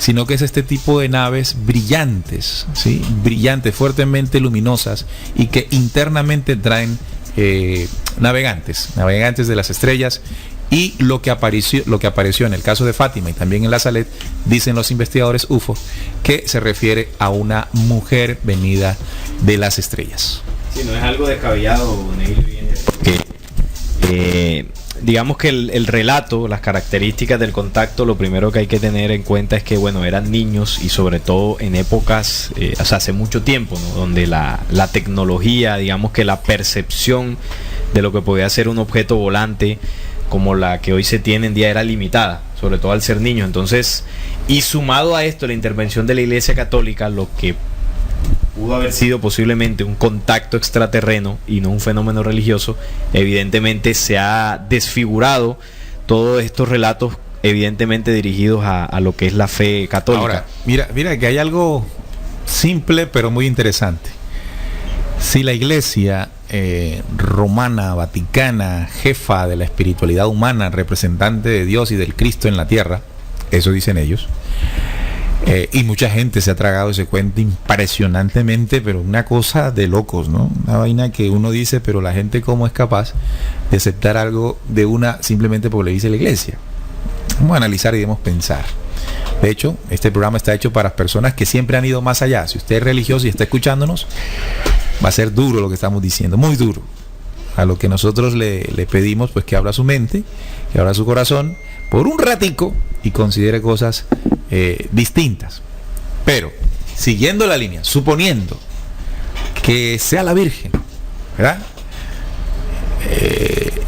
sino que es este tipo de naves brillantes, ¿sí? Brillantes, fuertemente luminosas, y que internamente traen navegantes de las estrellas. Y lo que apareció en el caso de Fátima y también en La Salette, dicen los investigadores UFO, que se refiere a una mujer venida de las estrellas. Sí, no es algo descabellado, porque digamos que el relato, las características del contacto, lo primero que hay que tener en cuenta es que, bueno, eran niños, y sobre todo en épocas, hace mucho tiempo, ¿no? Donde la tecnología, digamos que la percepción de lo que podía ser un objeto volante como la que hoy se tiene en día era limitada, sobre todo al ser niños. Entonces, y sumado a esto la intervención de la Iglesia Católica, lo que pudo haber sido posiblemente un contacto extraterreno y no un fenómeno religioso, evidentemente se ha desfigurado todos estos relatos, evidentemente dirigidos a lo que es la fe católica. Ahora, mira que hay algo simple pero muy interesante. Si la Iglesia romana, vaticana, jefa de la espiritualidad humana, representante de Dios y del Cristo en la tierra, eso dicen ellos, y mucha gente se ha tragado ese cuento impresionantemente, pero una cosa de locos, ¿no? Una vaina que uno dice, pero la gente cómo es capaz de aceptar algo de una simplemente porque le dice la Iglesia. Vamos a analizar y debemos pensar. De hecho, este programa está hecho para personas que siempre han ido más allá. Si usted es religioso y está escuchándonos, va a ser duro lo que estamos diciendo, muy duro. A lo que nosotros le pedimos, pues que abra su mente, que abra su corazón por un ratico y considere cosas distintas. Pero, siguiendo la línea, suponiendo que sea la Virgen, ¿verdad?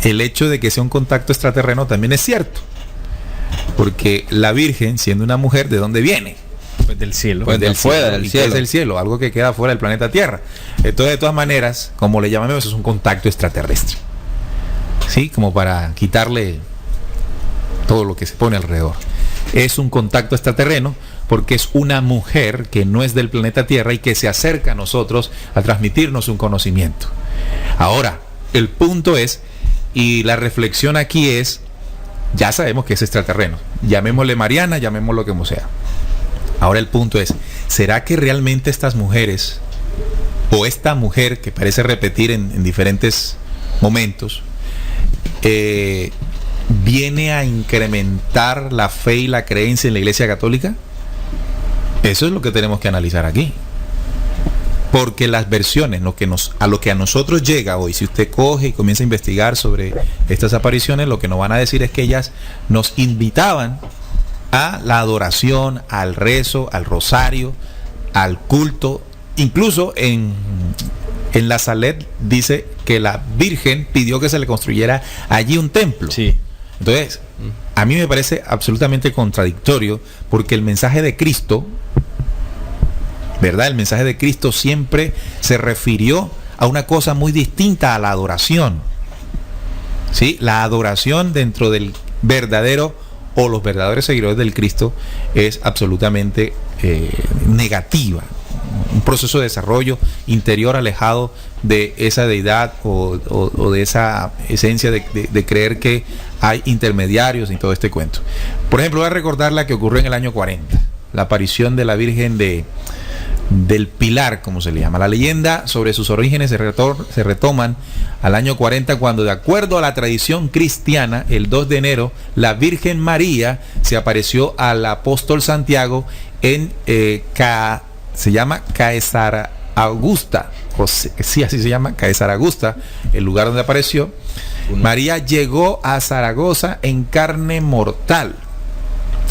El hecho de que sea un contacto extraterreno también es cierto. Porque la Virgen, siendo una mujer, ¿de dónde viene? Pues del cielo. Pues del fuera del cielo. Es del cielo, algo que queda fuera del planeta Tierra. Entonces, de todas maneras, como le llamamos, eso es un contacto extraterrestre. ¿Sí? Como para quitarle todo lo que se pone alrededor. Es un contacto extraterreno porque es una mujer que no es del planeta Tierra y que se acerca a nosotros a transmitirnos un conocimiento. Ahora, el punto es, y la reflexión aquí es, ya sabemos que es extraterreno. Llamémosle Mariana, llamémoslo como sea. Ahora el punto es, ¿será que realmente estas mujeres, o esta mujer que parece repetir en diferentes momentos, viene a incrementar la fe y la creencia en la Iglesia Católica? Eso es lo que tenemos que analizar aquí. Porque las versiones, a lo que a nosotros llega hoy, si usted coge y comienza a investigar sobre estas apariciones, lo que nos van a decir es que ellas nos invitaban a la adoración, al rezo, al rosario, al culto. Incluso en la Salet dice que la Virgen pidió que se le construyera allí un templo. Sí. Entonces, a mí me parece absolutamente contradictorio, porque el mensaje de Cristo, ¿verdad? El mensaje de Cristo siempre se refirió a una cosa muy distinta a la adoración. ¿Sí? La adoración dentro del verdadero o los verdaderos seguidores del Cristo es absolutamente negativa. Un proceso de desarrollo interior alejado de esa deidad o de esa esencia de creer que hay intermediarios en todo este cuento. Por ejemplo, voy a recordar la que ocurrió en el año 40, la aparición de la Virgen del Pilar, como se le llama. La leyenda sobre sus orígenes se retoman al año 40, cuando, de acuerdo a la tradición cristiana, el 2 de enero, la Virgen María se apareció al apóstol Santiago en se llama Caesar Augusta, sí, así se llama, Caesar Augusta, el lugar donde apareció. María llegó a Zaragoza en carne mortal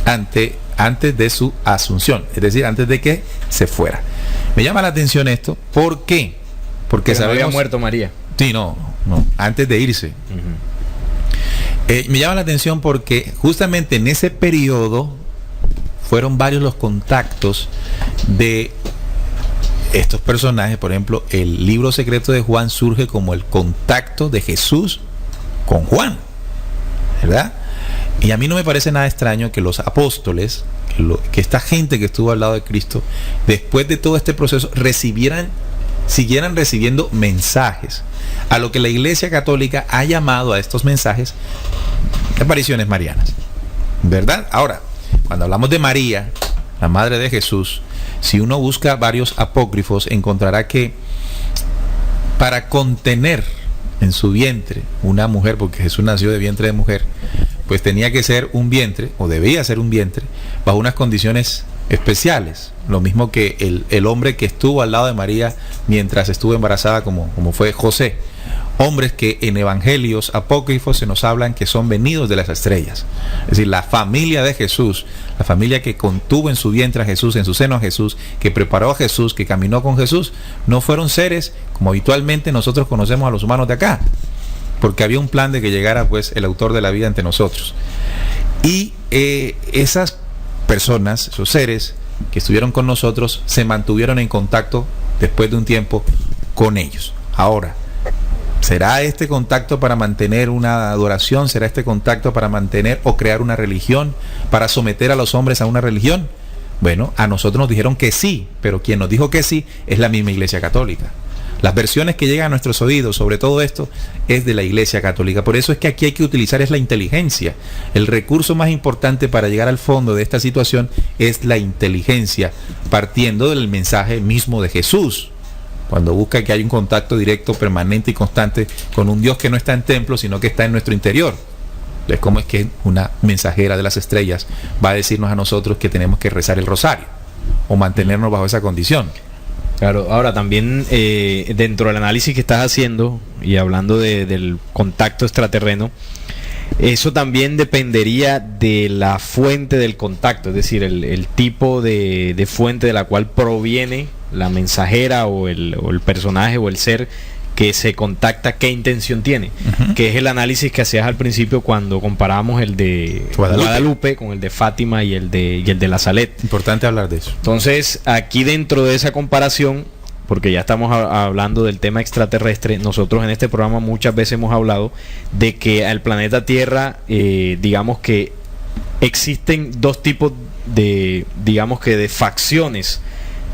antes de su asunción, es decir, antes de que se fuera. Me llama la atención esto, ¿por qué? Porque no había muerto María. Sí, no, antes de irse. Me llama la atención porque justamente en ese periodo fueron varios los contactos de estos personajes. Por ejemplo, el libro secreto de Juan surge como el contacto de Jesús con Juan, ¿verdad? Y a mí no me parece nada extraño que los apóstoles, que esta gente que estuvo al lado de Cristo, después de todo este proceso, siguieran recibiendo mensajes, a lo que la Iglesia Católica ha llamado a estos mensajes apariciones marianas, ¿verdad? Ahora, cuando hablamos de María, la madre de Jesús, si uno busca varios apócrifos, encontrará que para contener en su vientre una mujer, porque Jesús nació de vientre de mujer, pues tenía que ser un vientre, o debía ser un vientre, bajo unas condiciones especiales. Lo mismo que el hombre que estuvo al lado de María mientras estuvo embarazada, como fue José. Hombres que en evangelios apócrifos se nos hablan que son venidos de las estrellas. Es decir, la familia de Jesús, la familia que contuvo en su vientre a Jesús, en su seno a Jesús, que preparó a Jesús, que caminó con Jesús, no fueron seres como habitualmente nosotros conocemos a los humanos de acá, porque había un plan de que llegara pues el autor de la vida ante nosotros. Y esas personas, esos seres que estuvieron con nosotros, se mantuvieron en contacto después de un tiempo con ellos. Ahora, ¿será este contacto para mantener una adoración? ¿Será este contacto para mantener o crear una religión? ¿Para someter a los hombres a una religión? Bueno, a nosotros nos dijeron que sí, pero quien nos dijo que sí es la misma Iglesia Católica. Las versiones que llegan a nuestros oídos sobre todo esto es de la Iglesia Católica. Por eso es que aquí hay que utilizar es la inteligencia. El recurso más importante para llegar al fondo de esta situación es la inteligencia, partiendo del mensaje mismo de Jesús, cuando busca que haya un contacto directo, permanente y constante con un Dios que no está en templo, sino que está en nuestro interior. Entonces, ¿cómo es que una mensajera de las estrellas va a decirnos a nosotros que tenemos que rezar el rosario o mantenernos bajo esa condición? Claro, ahora también dentro del análisis que estás haciendo y hablando del contacto extraterreno, eso también dependería de la fuente del contacto, es decir, el tipo de fuente de la cual proviene la mensajera o el personaje o el ser que se contacta, qué intención tiene, que es el análisis que hacías al principio cuando comparábamos el de Guadalupe con el de Fátima y el de la Salet. Importante hablar de eso. Entonces, aquí dentro de esa comparación, porque ya estamos hablando del tema extraterrestre, nosotros en este programa muchas veces hemos hablado de que al planeta Tierra, digamos que existen dos tipos de, digamos que de facciones,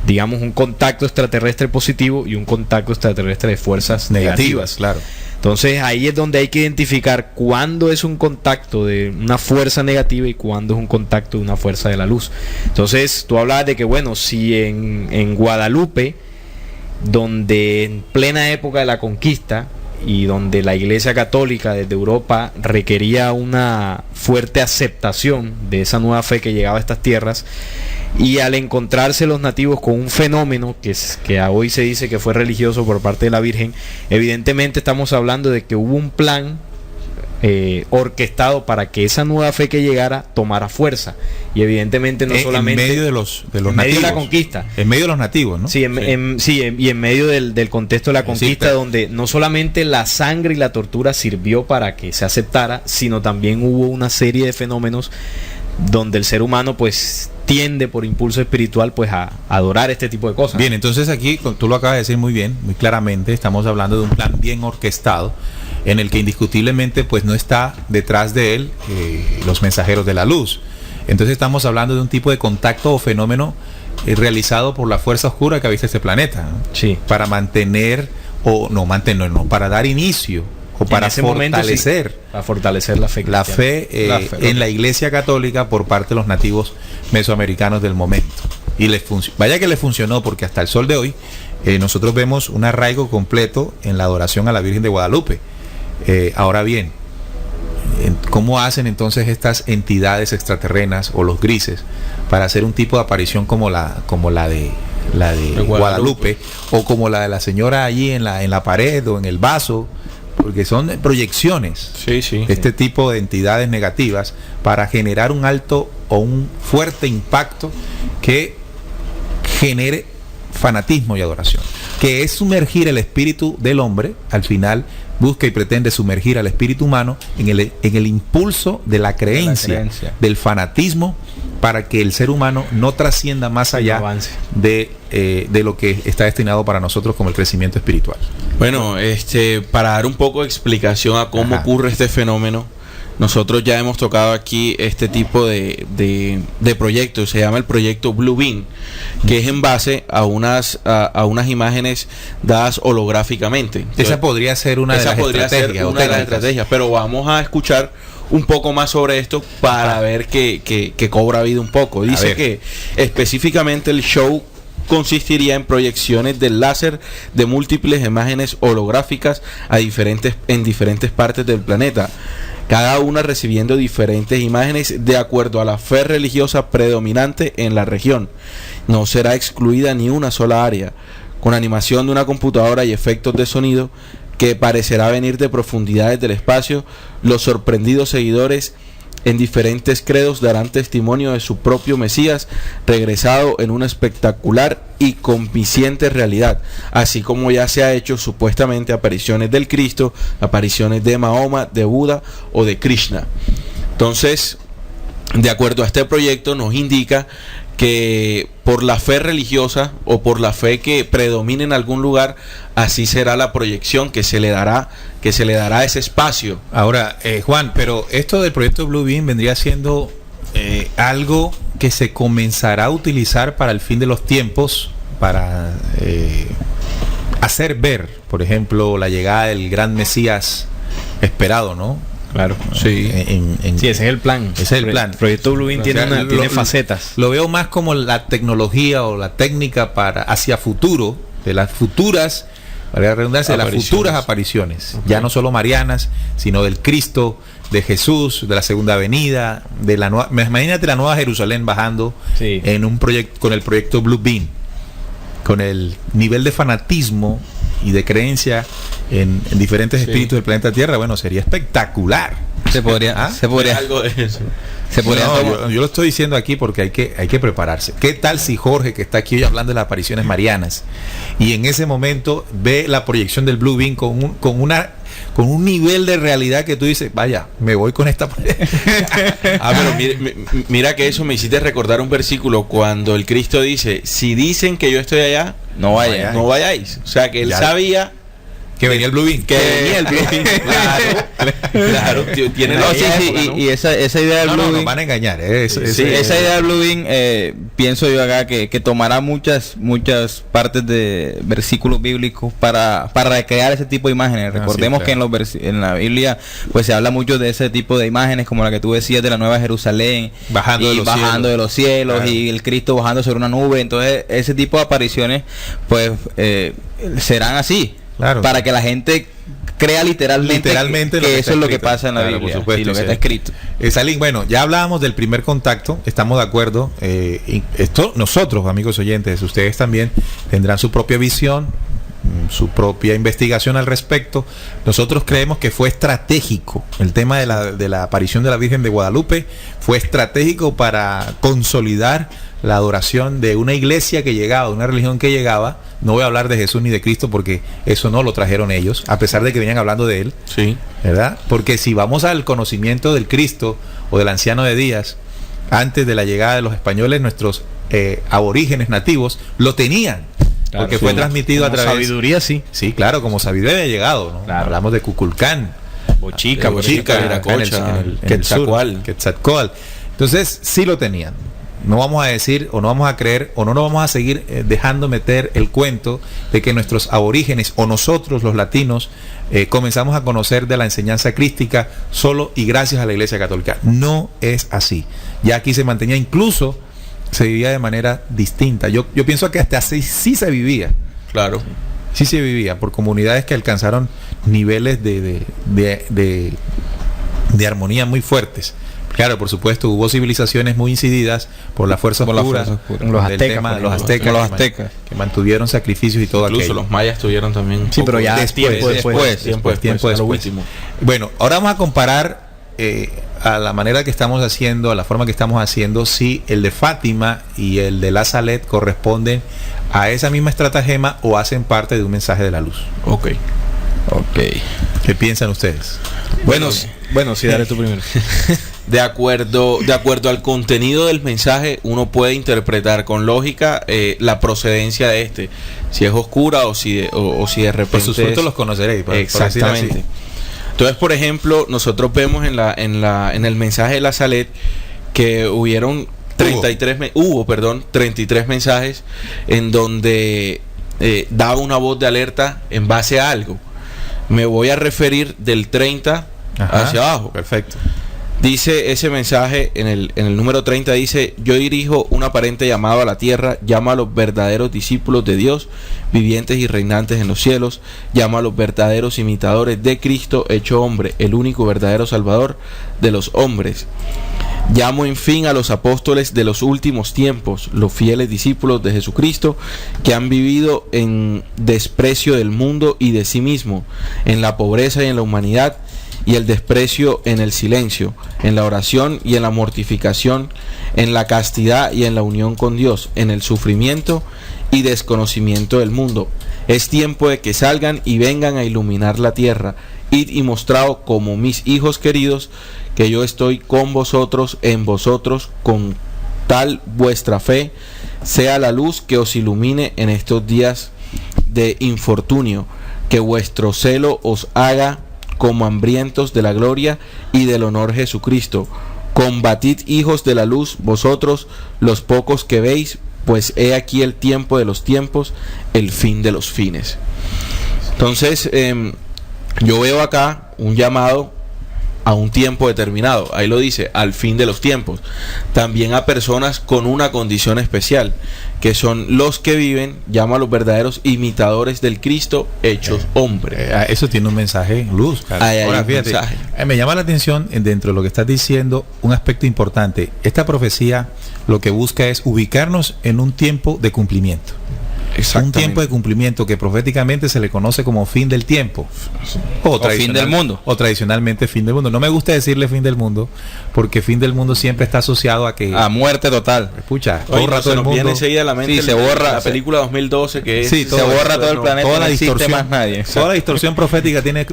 digamos un contacto extraterrestre positivo y un contacto extraterrestre de fuerzas negativas. Claro. Entonces ahí es donde hay que identificar cuándo es un contacto de una fuerza negativa y cuándo es un contacto de una fuerza de la luz. Entonces tú hablabas de que, bueno, si en Guadalupe, donde en plena época de la conquista y donde la Iglesia Católica desde Europa requería una fuerte aceptación de esa nueva fe que llegaba a estas tierras, y al encontrarse los nativos con un fenómeno que hoy se dice que fue religioso por parte de la Virgen, evidentemente estamos hablando de que hubo un plan orquestado para que esa nueva fe que llegara tomara fuerza, y evidentemente no solamente en medio de los en nativos, medio de la conquista, en medio de los nativos, ¿no? sí, y en medio del contexto de la conquista, pero donde no solamente la sangre y la tortura sirvió para que se aceptara, sino también hubo una serie de fenómenos donde el ser humano pues tiende por impulso espiritual pues a adorar este tipo de cosas. Bien, entonces aquí tú lo acabas de decir muy bien, muy claramente, estamos hablando de un plan bien orquestado en el que indiscutiblemente pues no está detrás de él los mensajeros de la luz. Entonces estamos hablando de un tipo de contacto o fenómeno realizado por la fuerza oscura que habita este planeta, ¿no? Sí. Para para dar inicio o para fortalecer, sí, para fortalecer la fe en la Iglesia Católica por parte de los nativos mesoamericanos del momento. Y vaya que le funcionó, porque hasta el sol de hoy nosotros vemos un arraigo completo en la adoración a la Virgen de Guadalupe. Ahora bien, ¿cómo hacen entonces estas entidades extraterrenas o los grises para hacer un tipo de aparición como la de Guadalupe, o como la de la señora allí en la pared o en el vaso? Porque son proyecciones, este tipo de entidades negativas, para generar un alto o un fuerte impacto que genere fanatismo y adoración, que es sumergir el espíritu del hombre. Al final busca y pretende sumergir al espíritu humano en el impulso de la creencia, del fanatismo, para que el ser humano no trascienda más allá de lo que está destinado para nosotros como el crecimiento espiritual. Bueno, para dar un poco de explicación a cómo ocurre este fenómeno, nosotros ya hemos tocado aquí este tipo de proyecto. Se llama el proyecto Blue Beam, que es en base a unas imágenes dadas holográficamente. Entonces, esa podría ser una de las estrategias, pero vamos a escuchar un poco más sobre esto para ver que cobra vida un poco. Dice que específicamente el show consistiría en proyecciones del láser de múltiples imágenes holográficas en diferentes partes del planeta, cada una recibiendo diferentes imágenes de acuerdo a la fe religiosa predominante en la región. No será excluida ni una sola área, con animación de una computadora y efectos de sonido que parecerá venir de profundidades del espacio. Los sorprendidos seguidores en diferentes credos darán testimonio de su propio Mesías regresado en una espectacular y convincente realidad, así como ya se ha hecho supuestamente apariciones del Cristo, apariciones de Mahoma, de Buda o de Krishna. Entonces, de acuerdo a este proyecto, nos indica que por la fe religiosa o por la fe que predomine en algún lugar, así será la proyección que se le dará ese espacio. Ahora, Juan, pero esto del proyecto Blue Beam vendría siendo algo que se comenzará a utilizar para el fin de los tiempos, para hacer ver, por ejemplo, la llegada del gran Mesías esperado, ¿no? Claro, sí. Sí, ese es el plan. Ese es el plan. El proyecto Blue Beam tiene facetas. Lo veo más como la tecnología o la técnica hacia futuro, de las futuras, para la redundancia, de las futuras apariciones. Okay. Ya no solo marianas, sino del Cristo, de Jesús, de la segunda venida, de la nueva. Imagínate la nueva Jerusalén bajando en un proyecto, con el proyecto Blue Beam, con el nivel de fanatismo y de creencia en diferentes espíritus del planeta Tierra. Bueno, sería espectacular. Se podría algo de eso. Yo lo estoy diciendo aquí porque hay que prepararse. ¿Qué tal si Jorge, que está aquí hoy hablando de las apariciones marianas, y en ese momento ve la proyección del Blue Beam con un nivel de realidad que tú dices, vaya, me voy con esta? Pero mira que eso me hiciste recordar un versículo cuando el Cristo dice: si dicen que yo estoy allá, no vayáis. O sea que él sabía Que venía el Blue Bean. Que venía el Blue Bean. Claro, tiene la y esa idea del Blue nos Bean, van a engañar. esa idea del Blue Bean, pienso yo acá que tomará muchas partes de versículos bíblicos para recrear ese tipo de imágenes. Recordemos que en la Biblia pues se habla mucho de ese tipo de imágenes, como la que tú decías de la Nueva Jerusalén, bajando de los cielos, claro, y el Cristo bajando sobre una nube. Entonces ese tipo de apariciones pues serán así, claro, para que la gente crea literalmente que eso es lo que pasa en la Biblia, por supuesto, y lo que está escrito. Salín, bueno, ya hablábamos del primer contacto, estamos de acuerdo. Esto nosotros, amigos oyentes, ustedes también tendrán su propia visión, su propia investigación al respecto. Nosotros creemos que fue estratégico el tema de la aparición de la Virgen de Guadalupe, fue estratégico para consolidar la adoración de una iglesia que llegaba, de una religión que llegaba. No voy a hablar de Jesús ni de Cristo porque eso no lo trajeron ellos, a pesar de que venían hablando de él, sí, ¿verdad? Porque si vamos al conocimiento del Cristo o del anciano de Días, antes de la llegada de los españoles, nuestros aborígenes nativos lo tenían, claro, porque fue transmitido a través de sabiduría, sí, claro, como sabiduría había llegado, ¿no? Claro. Hablamos de Cuculcán, Bochica, Viracocha, Quetzalcóatl. Entonces sí lo tenían. No vamos a decir, o no vamos a creer, o no nos vamos a seguir dejando meter el cuento de que nuestros aborígenes o nosotros los latinos comenzamos a conocer de la enseñanza crística solo y gracias a la Iglesia Católica. No es así. Ya aquí se mantenía, incluso se vivía de manera distinta. Yo pienso que hasta así sí se vivía. Claro. Sí se vivía por comunidades que alcanzaron niveles de armonía muy fuertes. Claro, por supuesto, hubo civilizaciones muy incididas por la fuerza oscura, los aztecas, que mantuvieron sacrificios y todo aquello. Incluso los mayas tuvieron también. Sí, pero ya tiempo después. Lo último. Bueno, ahora vamos a comparar a la manera que estamos haciendo, a la forma que estamos haciendo, si el de Fátima y el de la Salet corresponden a esa misma estratagema o hacen parte de un mensaje de la luz. Ok. ¿Qué piensan ustedes? Bueno, sí, dale tú primero. De acuerdo al contenido del mensaje, uno puede interpretar con lógica la procedencia de este, si es oscura o si de repente. Por sus frutos los conoceréis. Exactamente. Entonces, por ejemplo, nosotros vemos en el mensaje de la Salet que hubieron 33 mensajes en donde daba una voz de alerta en base a algo. Me voy a referir del 30 hacia abajo. Perfecto. Dice ese mensaje en el número 30, dice: yo dirijo un aparente llamado a la tierra, llama a los verdaderos discípulos de Dios, vivientes y reinantes en los cielos, llama a los verdaderos imitadores de Cristo hecho hombre, el único verdadero Salvador de los hombres. Llamo en fin a los apóstoles de los últimos tiempos, los fieles discípulos de Jesucristo, que han vivido en desprecio del mundo y de sí mismo, en la pobreza y en la humanidad, y el desprecio en el silencio, en la oración y en la mortificación, en la castidad y en la unión con Dios, en el sufrimiento y desconocimiento del mundo. Es tiempo de que salgan y vengan a iluminar la tierra. Id y mostraos como mis hijos queridos, que yo estoy con vosotros, en vosotros, con tal vuestra fe sea la luz que os ilumine en estos días de infortunio, que vuestro celo os haga como hambrientos de la gloria y del honor Jesucristo. Combatid, hijos de la luz, vosotros los pocos que veis, pues he aquí el tiempo de los tiempos, el fin de los fines. Entonces, yo veo acá un llamado a un tiempo determinado. Ahí lo dice, al fin de los tiempos. También a personas con una condición especial, que son los que viven, llama a los verdaderos imitadores del Cristo hechos hombre. Eso tiene un mensaje, luz. Ahora, fíjate, me llama la atención, dentro de lo que estás diciendo, un aspecto importante. Esta profecía lo que busca es ubicarnos en un tiempo de cumplimiento. Un tiempo de cumplimiento que proféticamente se le conoce como fin del tiempo o fin del mundo, o tradicionalmente fin del mundo. No me gusta decirle fin del mundo porque fin del mundo siempre está asociado a muerte total. Escucha, borra todo el mundo. Viene enseguida a la mente se borra la película 2012 que es, se borra todo el planeta, toda la distorsión, más nadie. Toda la distorsión profética tiene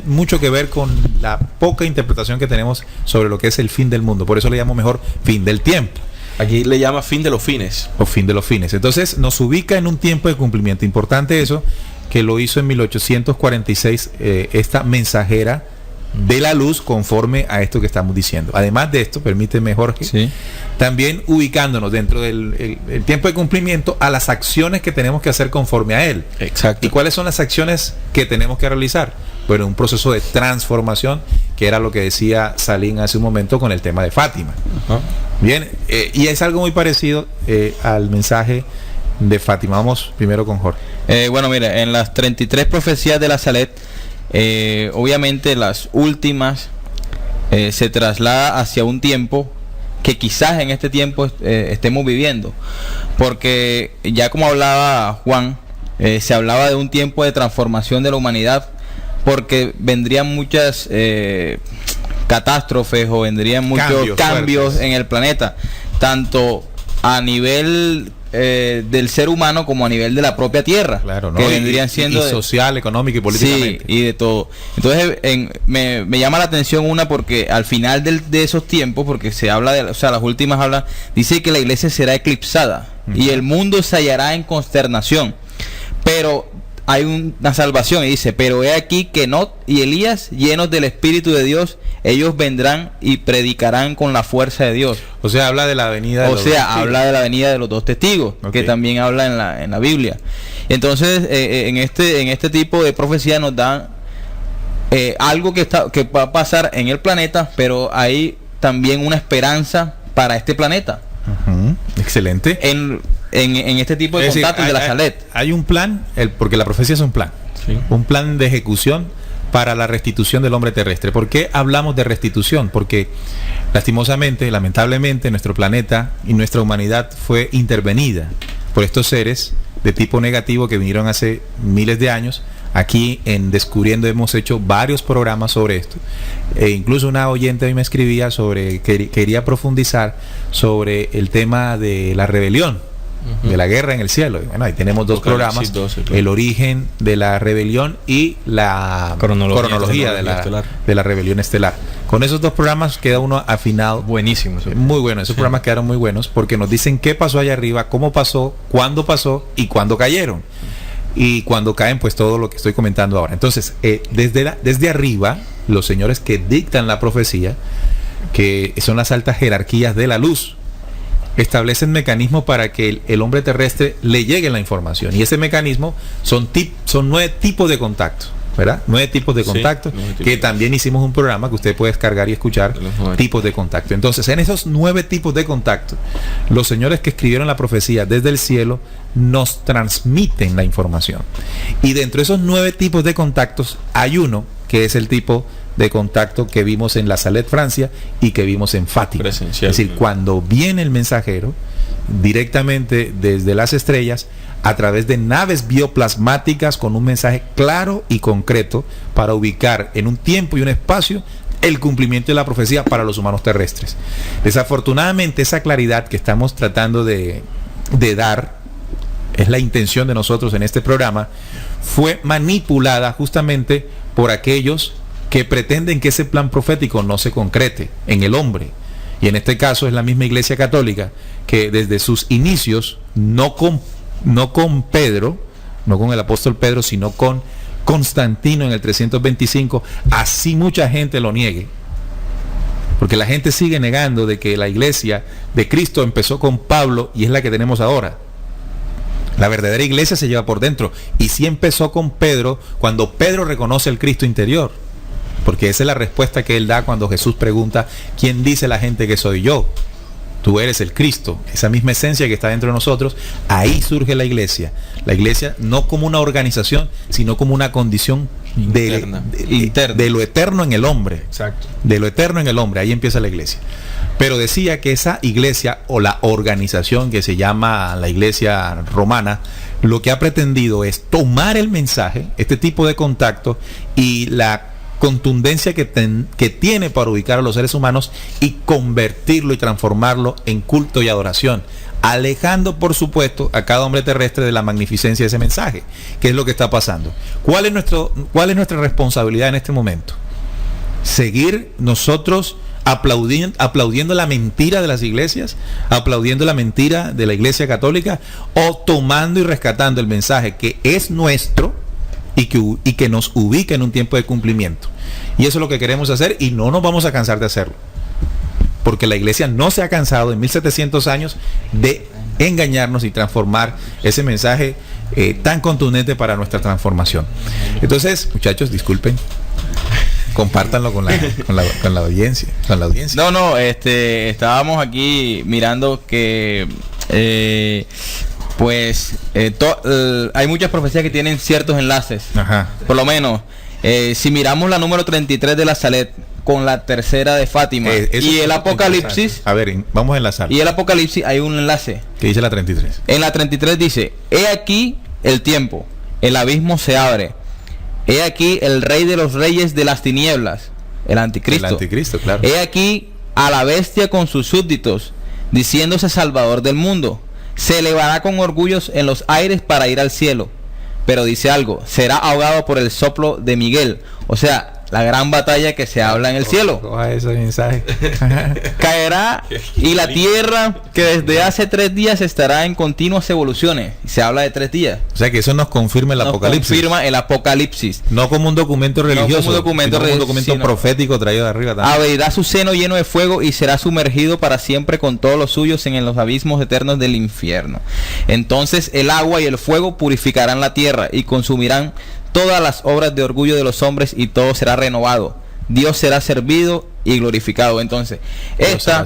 mucho que ver con la poca interpretación que tenemos sobre lo que es el fin del mundo. Por eso le llamo mejor fin del tiempo. Aquí le llama fin de los fines. O fin de los fines. Entonces nos ubica en un tiempo de cumplimiento. Importante eso. que lo hizo en 1846 esta mensajera de la luz, conforme a esto que estamos diciendo. Además de esto, permíteme, Jorge, Sí. también ubicándonos dentro del el tiempo de cumplimiento a las acciones que tenemos que hacer conforme a él. Exacto. ¿Y cuáles son las acciones que tenemos que realizar? Bueno, un proceso de transformación, que era lo que decía Salín hace un momento con el tema de Fátima. Ajá. Bien, y es algo muy parecido al mensaje de Fátima. Vamos primero con Jorge. Bueno, mira, en las 33 profecías de la Salet, obviamente las últimas se traslada hacia un tiempo que quizás en este tiempo estemos viviendo, porque ya como hablaba Juan, se hablaba de un tiempo de transformación de la humanidad, porque vendrían muchas catástrofes o vendrían muchos cambios fuertes en el planeta, tanto a nivel del ser humano como a nivel de la propia tierra, Claro, ¿no? que vendrían siendo y social, económico y políticamente. Sí, y de todo. Entonces me llama la atención una, porque al final de esos tiempos, porque se habla de, o sea, las últimas hablan, dice que la iglesia será eclipsada y el mundo se hallará en consternación, pero hay una salvación, y dice: pero he aquí que Enoc y Elías, llenos del Espíritu de Dios, ellos vendrán y predicarán con la fuerza de Dios. O sea, habla de la venida de O los sea, dos habla de la venida de los dos testigos, Ok. que también habla en la Biblia. Entonces, en este tipo de profecía nos dan algo que va a pasar en el planeta, pero hay también una esperanza para este planeta. Ujú, excelente. En este tipo de Es decir, contactos de la Salet. hay un plan, porque la profecía es un plan. Sí. Un plan de ejecución para la restitución del hombre terrestre. ¿Por qué hablamos de restitución? Porque lastimosamente, lamentablemente, nuestro planeta y nuestra humanidad fue intervenida por estos seres de tipo negativo que vinieron hace miles de años. Aquí en Descubriendo hemos hecho varios programas sobre esto. Incluso una oyente hoy me escribía sobre que quería profundizar sobre el tema de la rebelión, de la guerra en el cielo. Y bueno, ahí tenemos dos Apocalipsis programas: 12, claro. el origen de la rebelión y la cronología de la rebelión estelar. Con esos dos programas queda uno afinado. Buenísimo. Muy bueno, esos programas quedaron muy buenos porque nos dicen qué pasó allá arriba, cómo pasó, cuándo pasó y cuándo cayeron. Y cuando caen, pues todo lo que estoy comentando ahora. Entonces, desde arriba, los señores que dictan la profecía, que son las altas jerarquías de la luz, establecen mecanismos para que el hombre terrestre le llegue la información. Y ese mecanismo son 9 tipos de contactos, ¿verdad? 9 tipos de contactos, 9 tipos. que también hicimos un programa que usted puede descargar y escuchar, De los 9. tipos de contacto. Entonces, en esos 9 tipos de contacto, los señores que escribieron la profecía desde el cielo nos transmiten la información. Y dentro de esos 9 tipos de contactos hay uno que es el tipo de contacto que vimos en la Salet, Francia, y que vimos en Fátima. Presencial. Es decir, cuando viene el mensajero directamente desde las estrellas, a través de naves bioplasmáticas con un mensaje claro y concreto para ubicar en un tiempo y un espacio el cumplimiento de la profecía para los humanos terrestres. Desafortunadamente, esa claridad que estamos tratando de dar, es la intención de nosotros en este programa, fue manipulada justamente por aquellos que pretenden que ese plan profético no se concrete en el hombre. Y en este caso es la misma Iglesia Católica que desde sus inicios, no con Pedro, no con el apóstol Pedro, sino con Constantino en el 325, así mucha gente lo niegue. Porque la gente sigue negando de que la Iglesia de Cristo empezó con Pablo y es la que tenemos ahora. La verdadera iglesia se lleva por dentro. Y sí empezó con Pedro, cuando Pedro reconoce el Cristo interior. Porque esa es la respuesta que él da cuando Jesús pregunta: ¿quién dice la gente que soy yo? Tú eres el Cristo. Esa misma esencia que está dentro de nosotros, ahí surge la iglesia. La iglesia no como una organización, sino como una condición Interna. de lo eterno en el hombre. Exacto. De lo eterno en el hombre, ahí empieza la iglesia. Pero decía que esa iglesia o la organización que se llama la Iglesia Romana, lo que ha pretendido es tomar el mensaje, este tipo de contacto y la contundencia que tiene para ubicar a los seres humanos y convertirlo y transformarlo en culto y adoración, alejando por supuesto a cada hombre terrestre de la magnificencia de ese mensaje. ¿Qué es lo que está pasando? ¿Cuál es nuestra responsabilidad en este momento? Seguir nosotros aplaudiendo la mentira de las iglesias, aplaudiendo la mentira de la Iglesia Católica, o tomando y rescatando el mensaje que es nuestro, y que nos ubique en un tiempo de cumplimiento. Y eso es lo que queremos hacer y no nos vamos a cansar de hacerlo. Porque la iglesia no se ha cansado en 1700 años de engañarnos y transformar ese mensaje tan contundente para nuestra transformación. Entonces, muchachos, disculpen, compártanlo con la audiencia. No, estábamos aquí mirando que hay muchas profecías que tienen ciertos enlaces. Ajá. Por lo menos, si miramos la número 33 de la Salet con la tercera de Fátima y el Apocalipsis. A ver, vamos a enlazar. Y el Apocalipsis hay un enlace. ¿Qué dice la 33? En la 33 dice: he aquí el tiempo, el abismo se abre. He aquí el rey de los reyes de las tinieblas, el anticristo. El anticristo, claro. He aquí a la bestia con sus súbditos, diciéndose salvador del mundo. Se elevará con orgullos en los aires para ir al cielo. Pero dice algo: será ahogado por el soplo de Miguel. O sea, la gran batalla que se habla en el cielo. Coja ese mensaje. Caerá y la tierra, que desde hace 3 días estará en continuas evoluciones. Se habla de 3 días. O sea que eso nos confirma el Apocalipsis. Confirma el Apocalipsis. No como un documento religioso, no como un documento, sino como un documento profético traído de arriba también. Abrirá su seno lleno de fuego y será sumergido para siempre con todos los suyos en los abismos eternos del infierno. Entonces el agua y el fuego purificarán la tierra y consumirán todas las obras de orgullo de los hombres y todo será renovado. Dios será servido y glorificado. Entonces, esta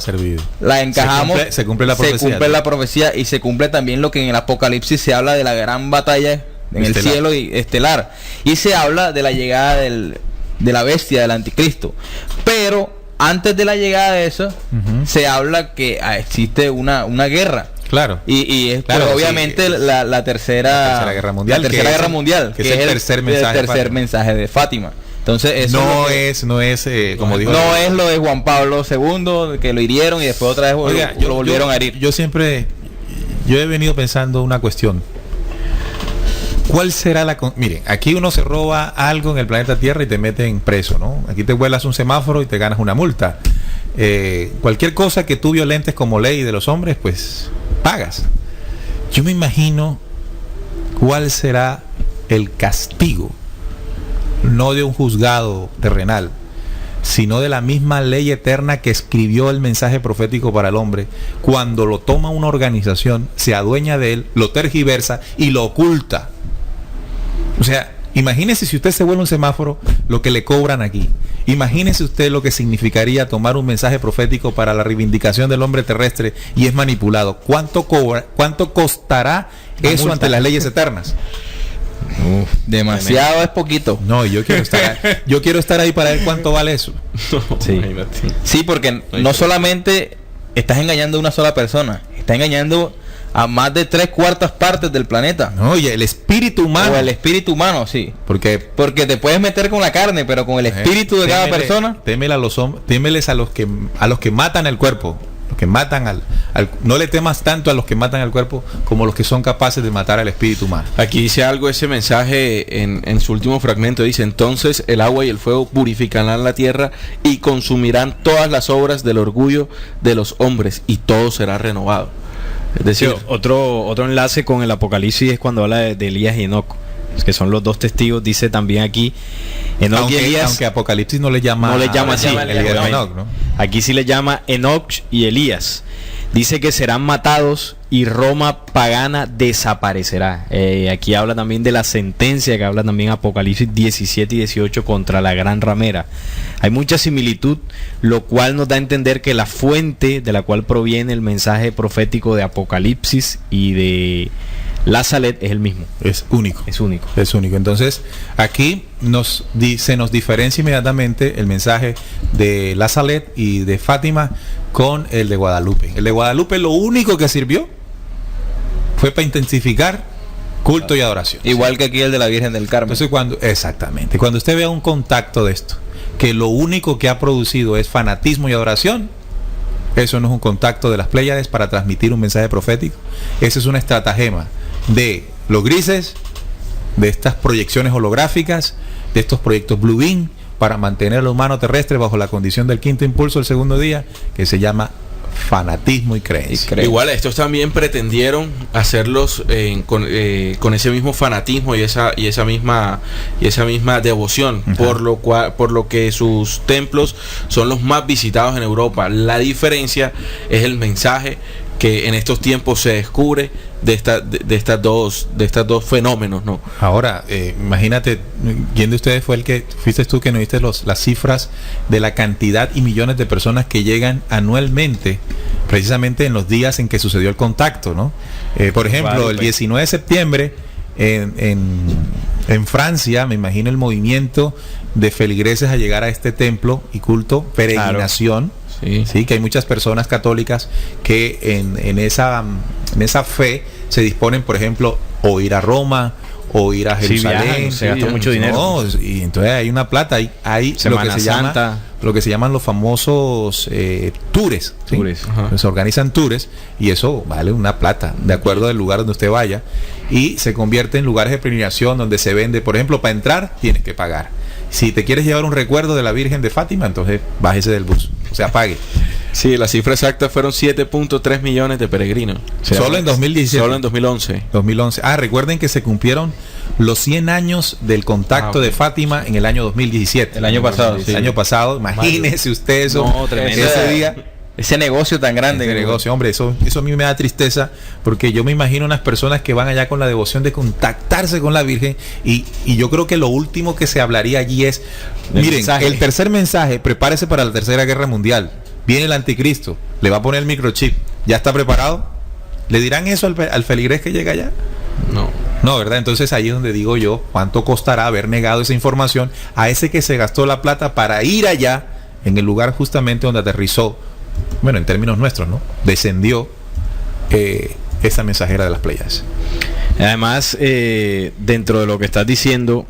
la encajamos. Se cumple la profecía. Se cumple la profecía y se cumple también lo que en el Apocalipsis se habla de la gran batalla en el cielo y estelar. Y se habla de la llegada de la bestia, del anticristo. Pero antes de la llegada de eso, se habla que existe una guerra. Claro. Y es claro, obviamente sí, la tercera guerra mundial. La tercera guerra mundial, que es el tercer mensaje de Fátima. Entonces, eso no es como dijo. No es lo de Juan Pablo II, que lo hirieron y después otra vez lo volvieron a herir. Yo he venido pensando una cuestión. ¿Cuál será miren, aquí uno se roba algo en el planeta Tierra y te meten preso, ¿no? Aquí te vuelas un semáforo y te ganas una multa. Cualquier cosa que tú violentes como ley de los hombres, pues pagas. Yo me imagino cuál será el castigo, no de un juzgado terrenal, sino de la misma ley eterna que escribió el mensaje profético para el hombre, cuando lo toma una organización, se adueña de él, lo tergiversa y lo oculta. O sea, imagínese si usted se vuelve un semáforo, lo que le cobran aquí. Imagínese usted lo que significaría tomar un mensaje profético para la reivindicación del hombre terrestre y es manipulado. ¿Cuánto costará eso ante las leyes eternas? Demasiado es poquito. No, yo quiero estar ahí para ver cuánto vale eso. Sí, porque no solamente estás engañando a una sola persona, estás engañando a más de 3/4 partes del planeta. No, y el espíritu humano. O el espíritu humano, sí. Porque te puedes meter con la carne, pero con el espíritu de cada persona. Témeles a los que matan el cuerpo. Los que matan no le temas tanto a los que matan al cuerpo como los que son capaces de matar al espíritu humano. Aquí dice algo ese mensaje en su último fragmento. Dice: entonces el agua y el fuego purificarán la tierra y consumirán todas las obras del orgullo de los hombres y todo será renovado. Es decir, otro enlace con el Apocalipsis es cuando habla de Elías y Enoc, que son los 2 testigos. Dice también aquí Enoc y Elías, aunque Apocalipsis no le llama así, Enoc, ¿no? Aquí sí le llama Enoc y Elías. Dice que serán matados y Roma pagana desaparecerá. Aquí habla también de la sentencia que habla también Apocalipsis 17 y 18 contra la gran ramera. Hay mucha similitud, lo cual nos da a entender que la fuente de la cual proviene el mensaje profético de Apocalipsis y de la Salet es el mismo. Es único. Entonces, aquí se nos diferencia inmediatamente el mensaje de la Salet y de Fátima con el de Guadalupe. El de Guadalupe lo único que sirvió fue para intensificar culto y adoración. Igual que aquí el de la Virgen del Carmen. Entonces, cuando usted vea un contacto de esto, que lo único que ha producido es fanatismo y adoración, eso no es un contacto de las Pléyades para transmitir un mensaje profético. Esa es una estratagema de los grises, de estas proyecciones holográficas, de estos proyectos Blue Beam, para mantener al humano terrestre bajo la condición del quinto impulso, el segundo día, que se llama fanatismo y creencia. Igual estos también pretendieron hacerlos con ese mismo fanatismo y esa misma devoción, por lo que sus templos son los más visitados en Europa. La diferencia es el mensaje que en estos tiempos se descubre de estas dos fenómenos, ¿no? Ahora, imagínate, ¿quién de ustedes fuiste tú que nos diste las cifras de la cantidad y millones de personas que llegan anualmente, precisamente en los días en que sucedió el contacto, ¿no? Por ejemplo, el 19 de septiembre en Francia, me imagino el movimiento de feligreses a llegar a este templo y culto, peregrinación. Claro. Sí, que hay muchas personas católicas que en esa fe se disponen, por ejemplo, o ir a Roma o ir a Jerusalén. Se gasta mucho dinero. Y entonces hay una plata, hay lo que se llaman los famosos tours. ¿Sí? Se organizan tours y eso vale una plata, de acuerdo al lugar donde usted vaya, y se convierte en lugares de peregrinación donde se vende, por ejemplo, para entrar tienes que pagar. Si te quieres llevar un recuerdo de la Virgen de Fátima, entonces bájese del bus, o sea, pague. Sí, la cifra exacta fueron 7.3 millones de peregrinos. Solo en 2017. Solo en 2011. 2011. Recuerden que se cumplieron los 100 años del contacto de Fátima en el año 2017. El año pasado. El año pasado, imagínese usted eso. No, tremendo. Ese día. Ese negocio tan grande. Ese negocio, hombre, eso a mí me da tristeza, porque yo me imagino unas personas que van allá con la devoción de contactarse con la Virgen y yo creo que lo último que se hablaría allí es, miren, el tercer mensaje, prepárese para la Tercera Guerra Mundial, viene el anticristo, le va a poner el microchip, ¿ya está preparado? ¿Le dirán eso al feligrés que llega allá? No, ¿verdad? Entonces ahí es donde digo yo, ¿cuánto costará haber negado esa información a ese que se gastó la plata para ir allá, en el lugar justamente donde aterrizó? Bueno, en términos nuestros, ¿no? Descendió esa mensajera de las Pléyades. Además, dentro de lo que estás diciendo,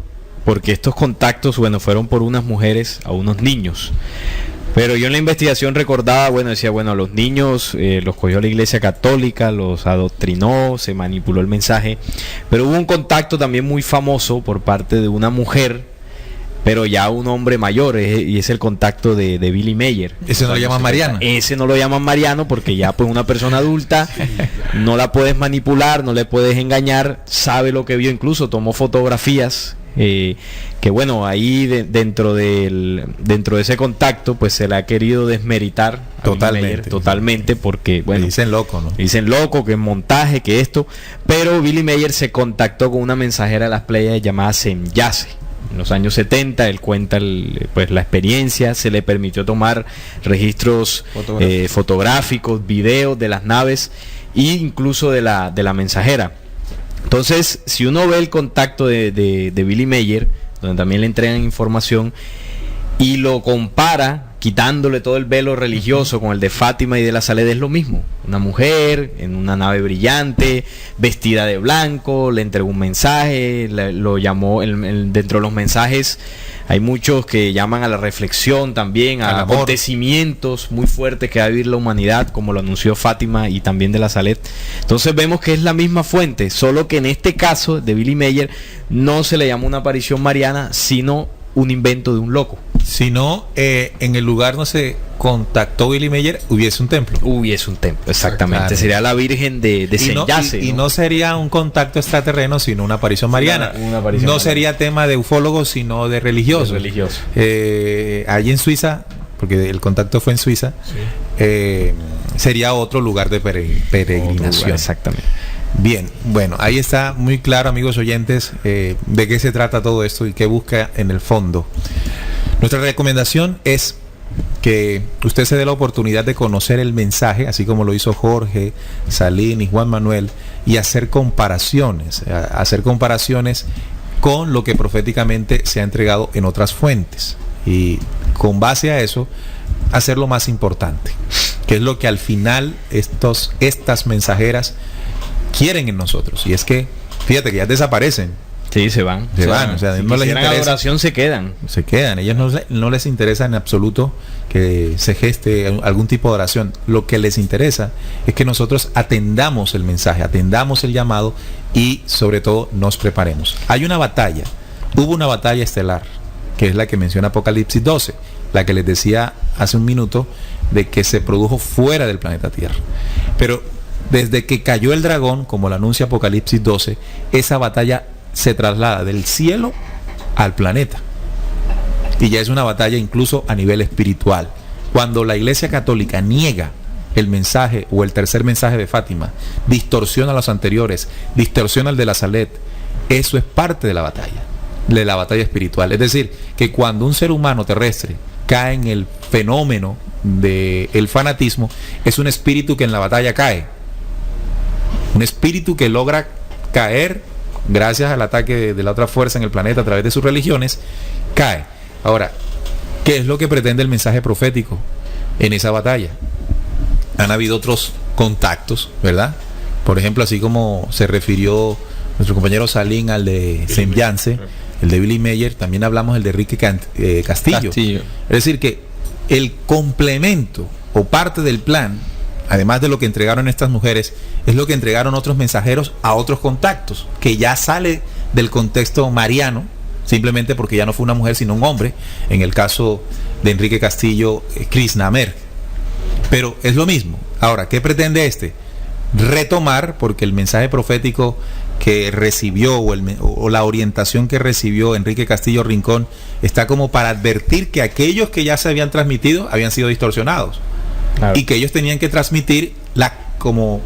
porque estos contactos, bueno, fueron por unas mujeres a unos niños. Pero yo en la investigación recordaba, decía, a los niños los cogió la Iglesia Católica, los adoctrinó, se manipuló el mensaje. Pero hubo un contacto también muy famoso por parte de una mujer, pero ya un hombre mayor, y es el contacto de Billy Mayer. ¿Ese no lo llaman Mariano? Ese no lo llaman Mariano porque ya pues una persona adulta, no la puedes manipular, no le puedes engañar, sabe lo que vio, incluso tomó fotografías, que bueno, ahí dentro de ese contacto pues se le ha querido desmeritar totalmente, porque bueno, dicen loco, ¿no? Dicen loco, que es montaje, que esto, pero Billy Mayer se contactó con una mensajera de las Pléyades llamada Semyase. En los años 70, él cuenta la experiencia, se le permitió tomar registros fotográficos, videos de las naves e incluso de la mensajera. Entonces, si uno ve el contacto de Billy Mayer, donde también le entregan información, y lo compara, quitándole todo el velo religioso, con el de Fátima y de la Saled, es lo mismo. Una mujer en una nave brillante, vestida de blanco, le entregó un mensaje, lo llamó, dentro de los mensajes hay muchos que llaman a la reflexión también, a acontecimientos muy fuertes que va a vivir la humanidad, como lo anunció Fátima y también de la Saled. Entonces vemos que es la misma fuente, solo que en este caso de Billy Mayer no se le llamó una aparición mariana, sino un invento de un loco. Si no, en el lugar donde se contactó Billy Mayer hubiese un templo. Exactamente. Claro. Sería la Virgen de Semyase. Y no sería un contacto extraterreno, sino una aparición mariana. No sería tema de ufólogos, sino de religiosos. Allí en Suiza, porque el contacto fue en Suiza, sería otro lugar de peregrinación. Exactamente. Bien, bueno, ahí está muy claro, amigos oyentes, de qué se trata todo esto y qué busca en el fondo. Nuestra recomendación es que usted se dé la oportunidad de conocer el mensaje, así como lo hizo Jorge, Salín y Juan Manuel, y hacer comparaciones con lo que proféticamente se ha entregado en otras fuentes. Y con base a eso, hacer lo más importante, que es lo que al final estas mensajeras quieren en nosotros, y es que, fíjate que ya desaparecen. Sí, se van. O sea, si no les interesa adoración, se quedan. Ellos no les interesa en absoluto que se geste algún tipo de oración. Lo que les interesa es que nosotros atendamos el mensaje, atendamos el llamado y sobre todo nos preparemos. Hubo una batalla estelar, que es la que menciona Apocalipsis 12, la que les decía hace un minuto, de que se produjo fuera del planeta Tierra. Pero desde que cayó el dragón, como lo anuncia Apocalipsis 12, esa batalla se traslada del cielo al planeta. Y ya es una batalla incluso a nivel espiritual. Cuando la Iglesia Católica niega el mensaje o el tercer mensaje de Fátima, distorsiona los anteriores, distorsiona el de la Salet, eso es parte de la batalla espiritual. Es decir, que cuando un ser humano terrestre cae en el fenómeno del fanatismo, es un espíritu que en la batalla cae. Un espíritu que logra caer gracias al ataque de la otra fuerza en el planeta a través de sus religiones, cae. Ahora, ¿qué es lo que pretende el mensaje profético en esa batalla? Han habido otros contactos, ¿verdad? Por ejemplo, así como se refirió nuestro compañero Salín al de Semblance, el de Billy Meyer, también hablamos del de Enrique Castillo. Es decir, que el complemento o parte del plan, además de lo que entregaron estas mujeres, es lo que entregaron otros mensajeros a otros contactos, que ya sale del contexto mariano, simplemente porque ya no fue una mujer sino un hombre, en el caso de Enrique Castillo, Krishnamer. Pero es lo mismo. Ahora, ¿qué pretende este? Retomar, porque el mensaje profético que recibió o la orientación que recibió Enrique Castillo Rincón está como para advertir que aquellos que ya se habían transmitido habían sido distorsionados. Claro. Y que ellos tenían que transmitir como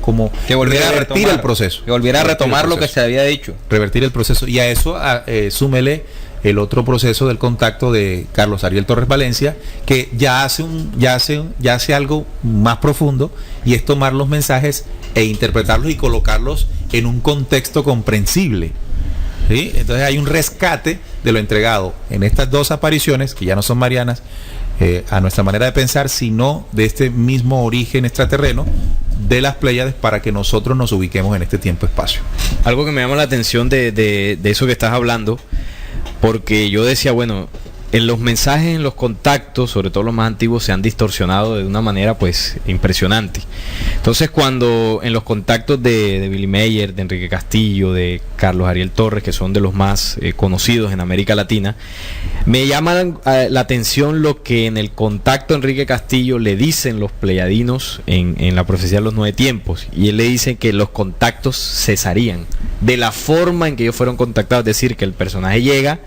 que volviera revertir el proceso. Que volviera a retomar lo que se había dicho. Revertir el proceso. Y a eso súmele el otro proceso del contacto de Carlos Ariel Torres Valencia, que ya hace algo más profundo, y es tomar los mensajes e interpretarlos y colocarlos en un contexto comprensible. ¿Sí? Entonces hay un rescate de lo entregado en estas dos apariciones, que ya no son marianas, a nuestra manera de pensar, sino de este mismo origen extraterreno de las Pléyades, para que nosotros nos ubiquemos en este tiempo-espacio. Algo que me llama la atención de eso que estás hablando, porque yo decía, bueno, en los mensajes, en los contactos, sobre todo los más antiguos, se han distorsionado de una manera pues impresionante. Entonces, cuando en los contactos de Billy Meyer, de Enrique Castillo, de Carlos Ariel Torres, que son de los más conocidos en América Latina, me llama la atención lo que en el contacto de Enrique Castillo le dicen los pleyadinos en la profecía de los 9 tiempos, y él le dice que los contactos cesarían de la forma en que ellos fueron contactados, es decir, que el personaje llega,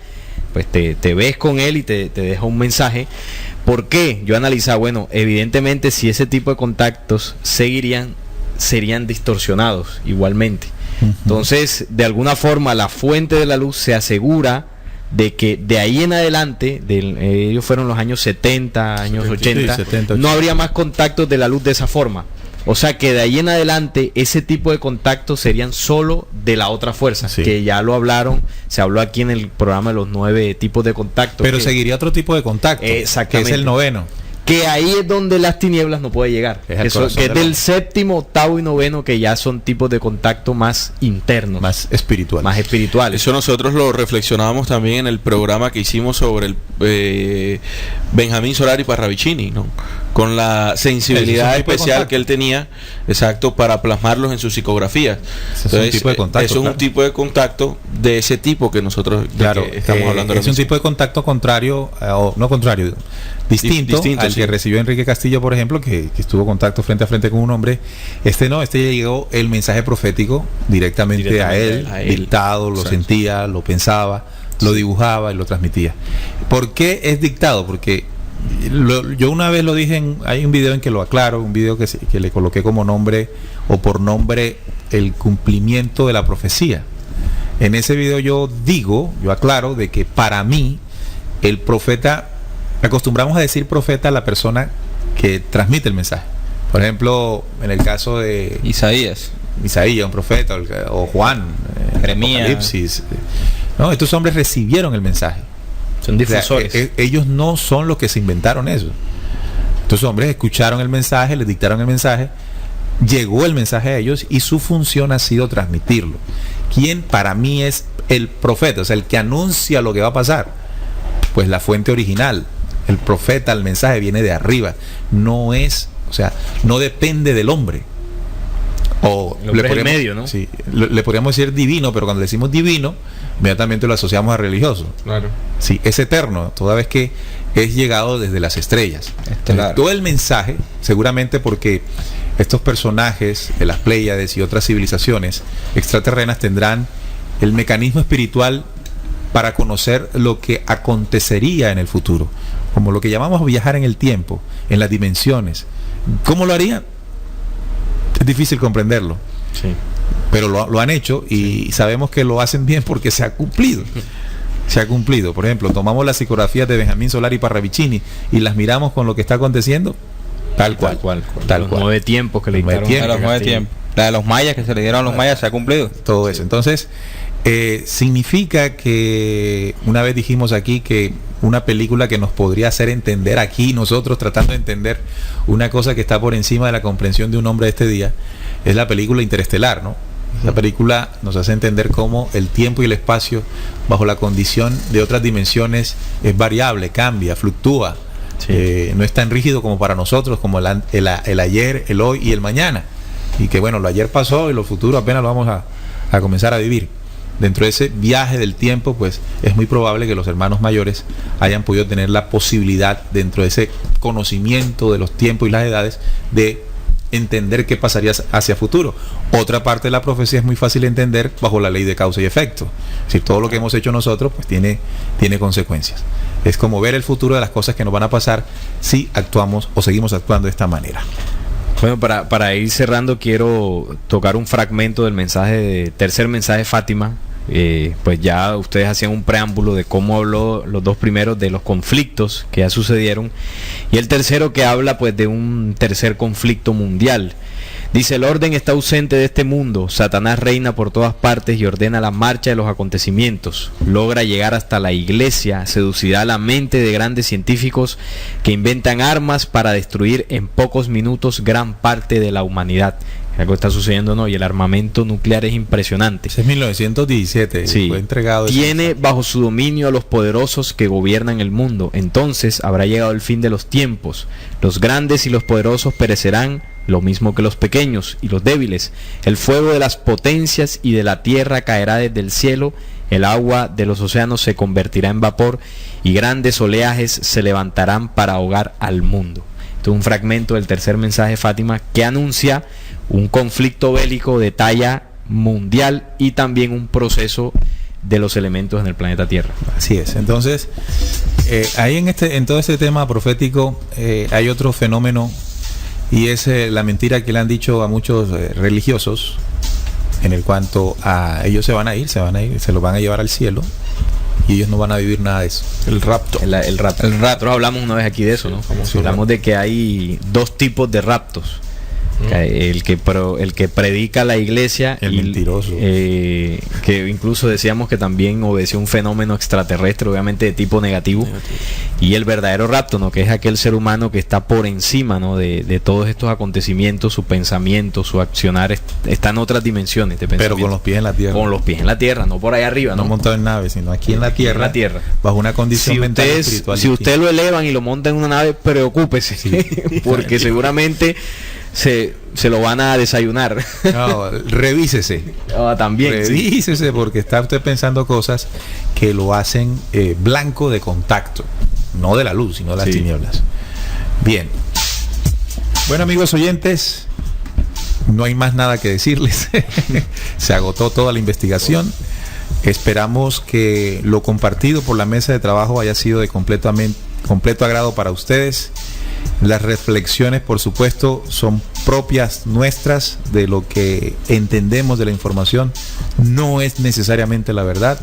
pues te ves con él y te deja un mensaje. ¿Por qué? Yo analizaba, bueno, evidentemente si ese tipo de contactos serían distorsionados igualmente. Entonces, de alguna forma, la fuente de la luz se asegura de que de ahí en adelante, ellos fueron los años 70, años 80, 70, no habría más contactos de la luz de esa forma. O sea que de ahí en adelante ese tipo de contactos serían solo de la otra fuerza, sí, que ya lo hablaron, se habló aquí en el programa de los 9 tipos de contactos. Pero seguiría otro tipo de contacto, exactamente, que es el 9º. Que ahí es donde las tinieblas no puede llegar. Que es del 7º, 8º y 9º, que ya son tipos de contacto más internos, más espirituales. Eso nosotros lo reflexionábamos también en el programa que hicimos sobre el Benjamín Solari Parravicini, ¿no? Con la sensibilidad especial que él tenía, exacto, para plasmarlos en sus psicografías. Entonces, eso es un tipo de contacto de ese tipo que nosotros que estamos hablando. Es un tipo de contacto contrario, o no contrario, distinto al que recibió Enrique Castillo, por ejemplo, que estuvo contacto frente a frente con un hombre. Este llegó el mensaje profético directamente a él, dictado, lo sentía, lo pensaba, lo dibujaba y lo transmitía. ¿Por qué es dictado? Porque yo una vez lo dije, hay un video en que lo aclaro, un video que le coloqué como nombre o por nombre el cumplimiento de la profecía. En ese video yo aclaro de que para mí el profeta, acostumbramos a decir profeta a la persona que transmite el mensaje. Por ejemplo, en el caso de Isaías, un profeta, o Juan, Jeremías, Apocalipsis. No, estos hombres recibieron el mensaje. Son difusores. O sea, ellos no son los que se inventaron eso. Estos hombres escucharon el mensaje, les dictaron el mensaje, llegó el mensaje a ellos y su función ha sido transmitirlo. ¿Quién para mí es el profeta? O sea, el que anuncia lo que va a pasar. Pues la fuente original, el profeta, el mensaje viene de arriba. No depende del hombre. O el hombre es el medio, ¿no? Sí, le podríamos decir divino, pero cuando decimos divino, inmediatamente lo asociamos a religioso. Claro. Sí, es eterno, toda vez que es llegado desde las estrellas. Estelar. Todo el mensaje, seguramente porque estos personajes de las Pléyades y otras civilizaciones extraterrenas tendrán el mecanismo espiritual para conocer lo que acontecería en el futuro, como lo que llamamos viajar en el tiempo, en las dimensiones. ¿Cómo lo harían? Es difícil comprenderlo, Sí. pero lo han hecho y sabemos que lo hacen bien porque se ha cumplido. Se ha cumplido. Por ejemplo, tomamos las psicografías de Benjamín Solari y Parravicini y las miramos con lo que está aconteciendo, tal cual. Tal Los cual. 9 tiempos que le Los 9 dictaron. tiempos. A los 9 tiempos. La de los mayas que se le dieron a los mayas se ha cumplido. Todo eso. Entonces, significa que una vez dijimos aquí que una película que nos podría hacer entender aquí, nosotros tratando de entender una cosa que está por encima de la comprensión de un hombre de este día, es la película Interestelar, ¿no? La película nos hace entender cómo el tiempo y el espacio, bajo la condición de otras dimensiones, es variable, cambia, fluctúa. Sí. No es tan rígido como para nosotros, como el ayer, el hoy y el mañana. Y que bueno, lo ayer pasó y lo futuro apenas lo vamos a comenzar a vivir. Dentro de ese viaje del tiempo, pues es muy probable que los hermanos mayores hayan podido tener la posibilidad, dentro de ese conocimiento de los tiempos y las edades, de entender qué pasaría hacia futuro. Otra parte de la profecía es muy fácil de entender bajo la ley de causa y efecto. Es decir, todo lo que hemos hecho nosotros pues tiene consecuencias. Es como ver el futuro de las cosas que nos van a pasar si actuamos o seguimos actuando de esta manera. Bueno, para ir cerrando, quiero tocar un fragmento del tercer mensaje de Fátima. Pues ya ustedes hacían un preámbulo de cómo habló los dos primeros de los conflictos que ya sucedieron, y el tercero que habla pues de un tercer conflicto mundial. Dice: el orden está ausente de este mundo, Satanás reina por todas partes y ordena la marcha de los acontecimientos, logra llegar hasta la iglesia, seducirá la mente de grandes científicos que inventan armas para destruir en pocos minutos gran parte de la humanidad. Algo está sucediendo, ¿no? Y el armamento nuclear es impresionante. Ese es 1917, Sí. fue entregado. Tiene bajo su dominio a los poderosos que gobiernan el mundo. Entonces habrá llegado el fin de los tiempos. Los grandes y los poderosos perecerán, lo mismo que los pequeños y los débiles. El fuego de las potencias y de la tierra caerá desde el cielo. El agua de los océanos se convertirá en vapor y grandes oleajes se levantarán para ahogar al mundo. Esto es un fragmento del tercer mensaje de Fátima que anuncia un conflicto bélico de talla mundial y también un proceso de los elementos en el planeta Tierra. Así es. Entonces, ahí en todo este tema profético hay otro fenómeno, y es la mentira que le han dicho a muchos religiosos, en el cuanto a ellos se van a ir, se los van a llevar al cielo y ellos no van a vivir nada de eso. El rapto. El rapto. Nosotros hablamos una vez aquí de eso, ¿no? Sí, hablamos de que hay dos tipos de raptos. El que predica la iglesia, El mentiroso. Que incluso decíamos que también obedeció un fenómeno extraterrestre, obviamente de tipo negativo. Y el verdadero rapto, ¿no? Que es aquel ser humano que está por encima, ¿no? de todos estos acontecimientos, su pensamiento, su accionar está en otras dimensiones de pensamiento. Pero con los pies en la tierra. Con los pies en la tierra, no por allá arriba, No ¿no? montado en nave, sino aquí en la tierra. En la tierra. Bajo una condición mental y espiritual. Si usted lo elevan y lo monta en una nave, preocúpese, porque seguramente se lo van a desayunar. No, revísese. También. Revísese, porque está usted pensando cosas que lo hacen blanco de contacto, no de la luz, sino de las tinieblas. Bien. Bueno, amigos oyentes, no hay más nada que decirles. Se agotó toda la investigación. Esperamos que lo compartido por la mesa de trabajo haya sido de completo agrado para ustedes. Las reflexiones, por supuesto, son propias nuestras de lo que entendemos de la información. No es necesariamente la verdad.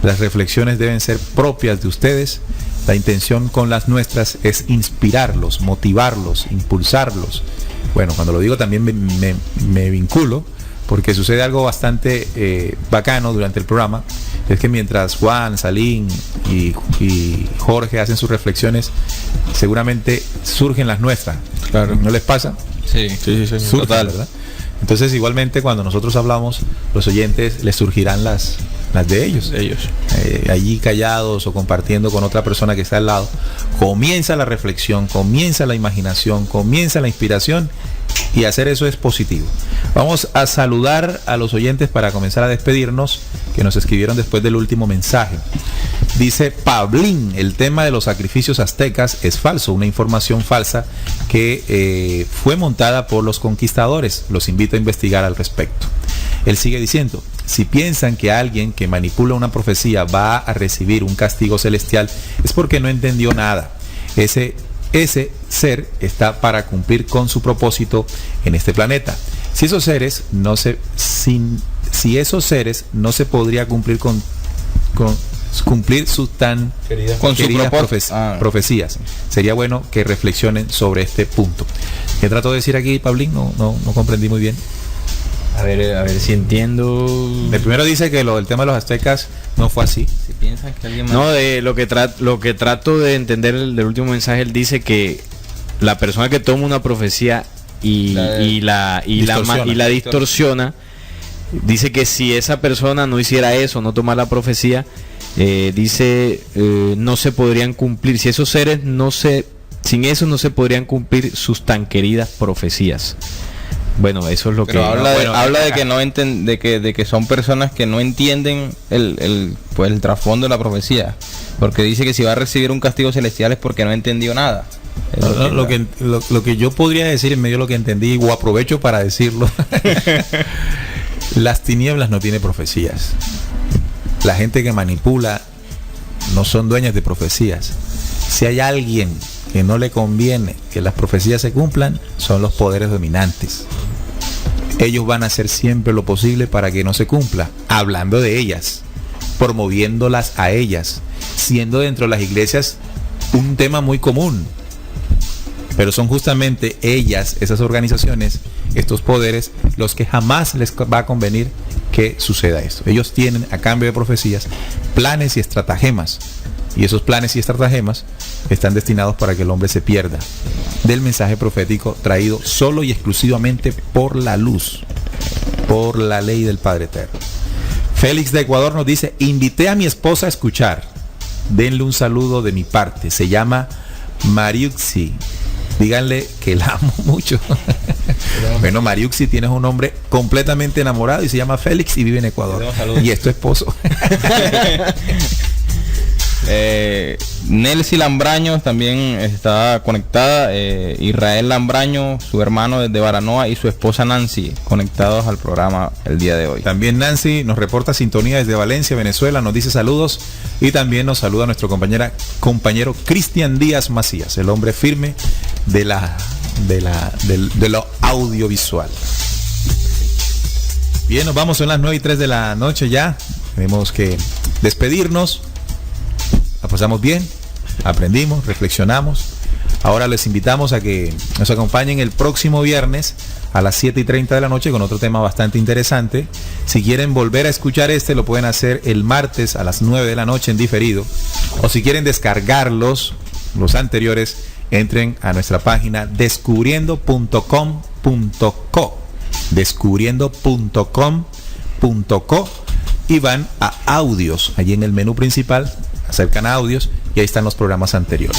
Las reflexiones deben ser propias de ustedes. La intención con las nuestras es inspirarlos, motivarlos, impulsarlos. Bueno, cuando lo digo también me vinculo, porque sucede algo bastante bacano durante el programa. Es que mientras Juan, Salín y Jorge hacen sus reflexiones, seguramente surgen las nuestras. Claro. ¿No les pasa? Sí, Surgen, total. ¿verdad? Entonces, igualmente, cuando nosotros hablamos, los oyentes les surgirán las de ellos. Allí callados o compartiendo con otra persona que está al lado. Comienza la reflexión, comienza la imaginación, comienza la inspiración, Y hacer eso es positivo. Vamos a saludar a los oyentes para comenzar a despedirnos, que nos escribieron después del último mensaje. Dice Pablín, el tema de los sacrificios aztecas es falso, una información falsa que fue montada por los conquistadores. Los invito a investigar al respecto. Él sigue diciendo, si piensan que alguien que manipula una profecía va a recibir un castigo celestial, es porque no entendió nada. Ese ser está para cumplir con su propósito en este planeta. Si esos seres no se podría cumplir con cumplir sus tan queridas profecías, sería bueno que reflexionen sobre este punto. ¿Qué trato de decir aquí, Pablín? No comprendí muy bien. A ver si entiendo. El primero dice que el tema de los aztecas no fue así. Si piensan que alguien más... No, de lo que trato de entender del último mensaje, él dice que la persona que toma una profecía y la distorsiona, dice que si esa persona no hiciera eso, no tomara la profecía, no se podrían cumplir. Si esos seres sin eso no se podrían cumplir sus tan queridas profecías. Bueno, eso es lo pero que habla de que no de que son personas que no entienden el trasfondo de la profecía, porque dice que si va a recibir un castigo celestial es porque no entendió nada. Lo que yo podría decir en medio de lo que entendí, o aprovecho para decirlo, las tinieblas no tienen profecías. La gente que manipula no son dueñas de profecías. Si hay alguien que no le conviene que las profecías se cumplan, son los poderes dominantes. Ellos van a hacer siempre lo posible para que no se cumpla, hablando de ellas, promoviéndolas a ellas, siendo dentro de las iglesias un tema muy común. Pero son justamente ellas, esas organizaciones, estos poderes, los que jamás les va a convenir que suceda esto. Ellos tienen, a cambio de profecías, planes y estratagemas. Y esos planes y estratagemas están destinados para que el hombre se pierda del mensaje profético traído solo y exclusivamente por la luz, por la ley del Padre Eterno. Félix de Ecuador nos dice, invité a mi esposa a escuchar. Denle un saludo de mi parte. Se llama Mariuxi. Díganle que la amo mucho. Bueno, Mariuxi, tienes un hombre completamente enamorado y se llama Félix y vive en Ecuador. Y es tu esposo. Nelcy Lambraño también está conectada. Israel Lambraño, su hermano desde Baranoa, y su esposa Nancy conectados al programa el día de hoy. También Nancy nos reporta sintonía desde Valencia, Venezuela, nos dice saludos, y también nos saluda nuestro compañero Cristian Díaz Macías, el hombre firme de lo audiovisual. Bien, nos vamos, son las 9:03 de la noche ya. Tenemos que despedirnos. La pasamos bien, aprendimos, reflexionamos. Ahora les invitamos a que nos acompañen el próximo viernes a las 7:30 de la noche con otro tema bastante interesante. Si quieren volver a escuchar lo pueden hacer el martes a las 9 de la noche en diferido. O si quieren descargarlos, los anteriores, entren a nuestra página descubriendo.com.co. Descubriendo.com.co y van a audios. Allí en el menú principal acercan a audios y ahí están los programas anteriores.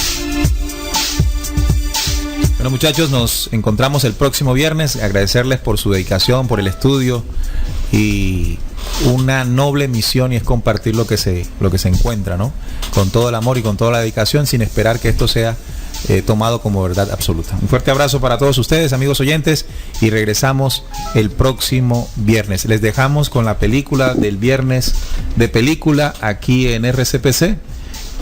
Bueno, muchachos, nos encontramos el próximo viernes. Agradecerles por su dedicación, por el estudio, y una noble misión, y es compartir lo que se encuentra, ¿no? Con todo el amor y con toda la dedicación, sin esperar que esto sea tomado como verdad absoluta. Un fuerte abrazo para todos ustedes, amigos oyentes, y regresamos el próximo viernes. Les dejamos con la película del viernes de película aquí en RCPC.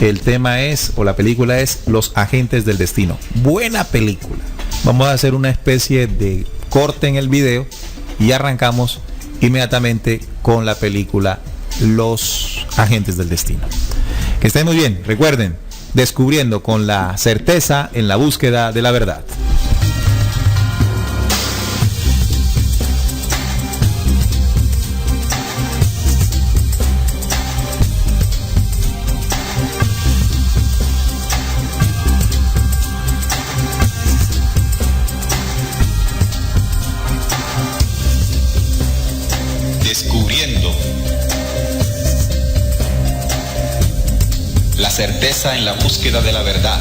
El tema la película es Los Agentes del Destino. Buena película. Vamos a hacer una especie de corte en el video y arrancamos inmediatamente con la película Los Agentes del Destino. Que estén muy bien. Recuerden, descubriendo con la certeza en la búsqueda de la verdad. Descubriendo la certeza en la búsqueda de la verdad.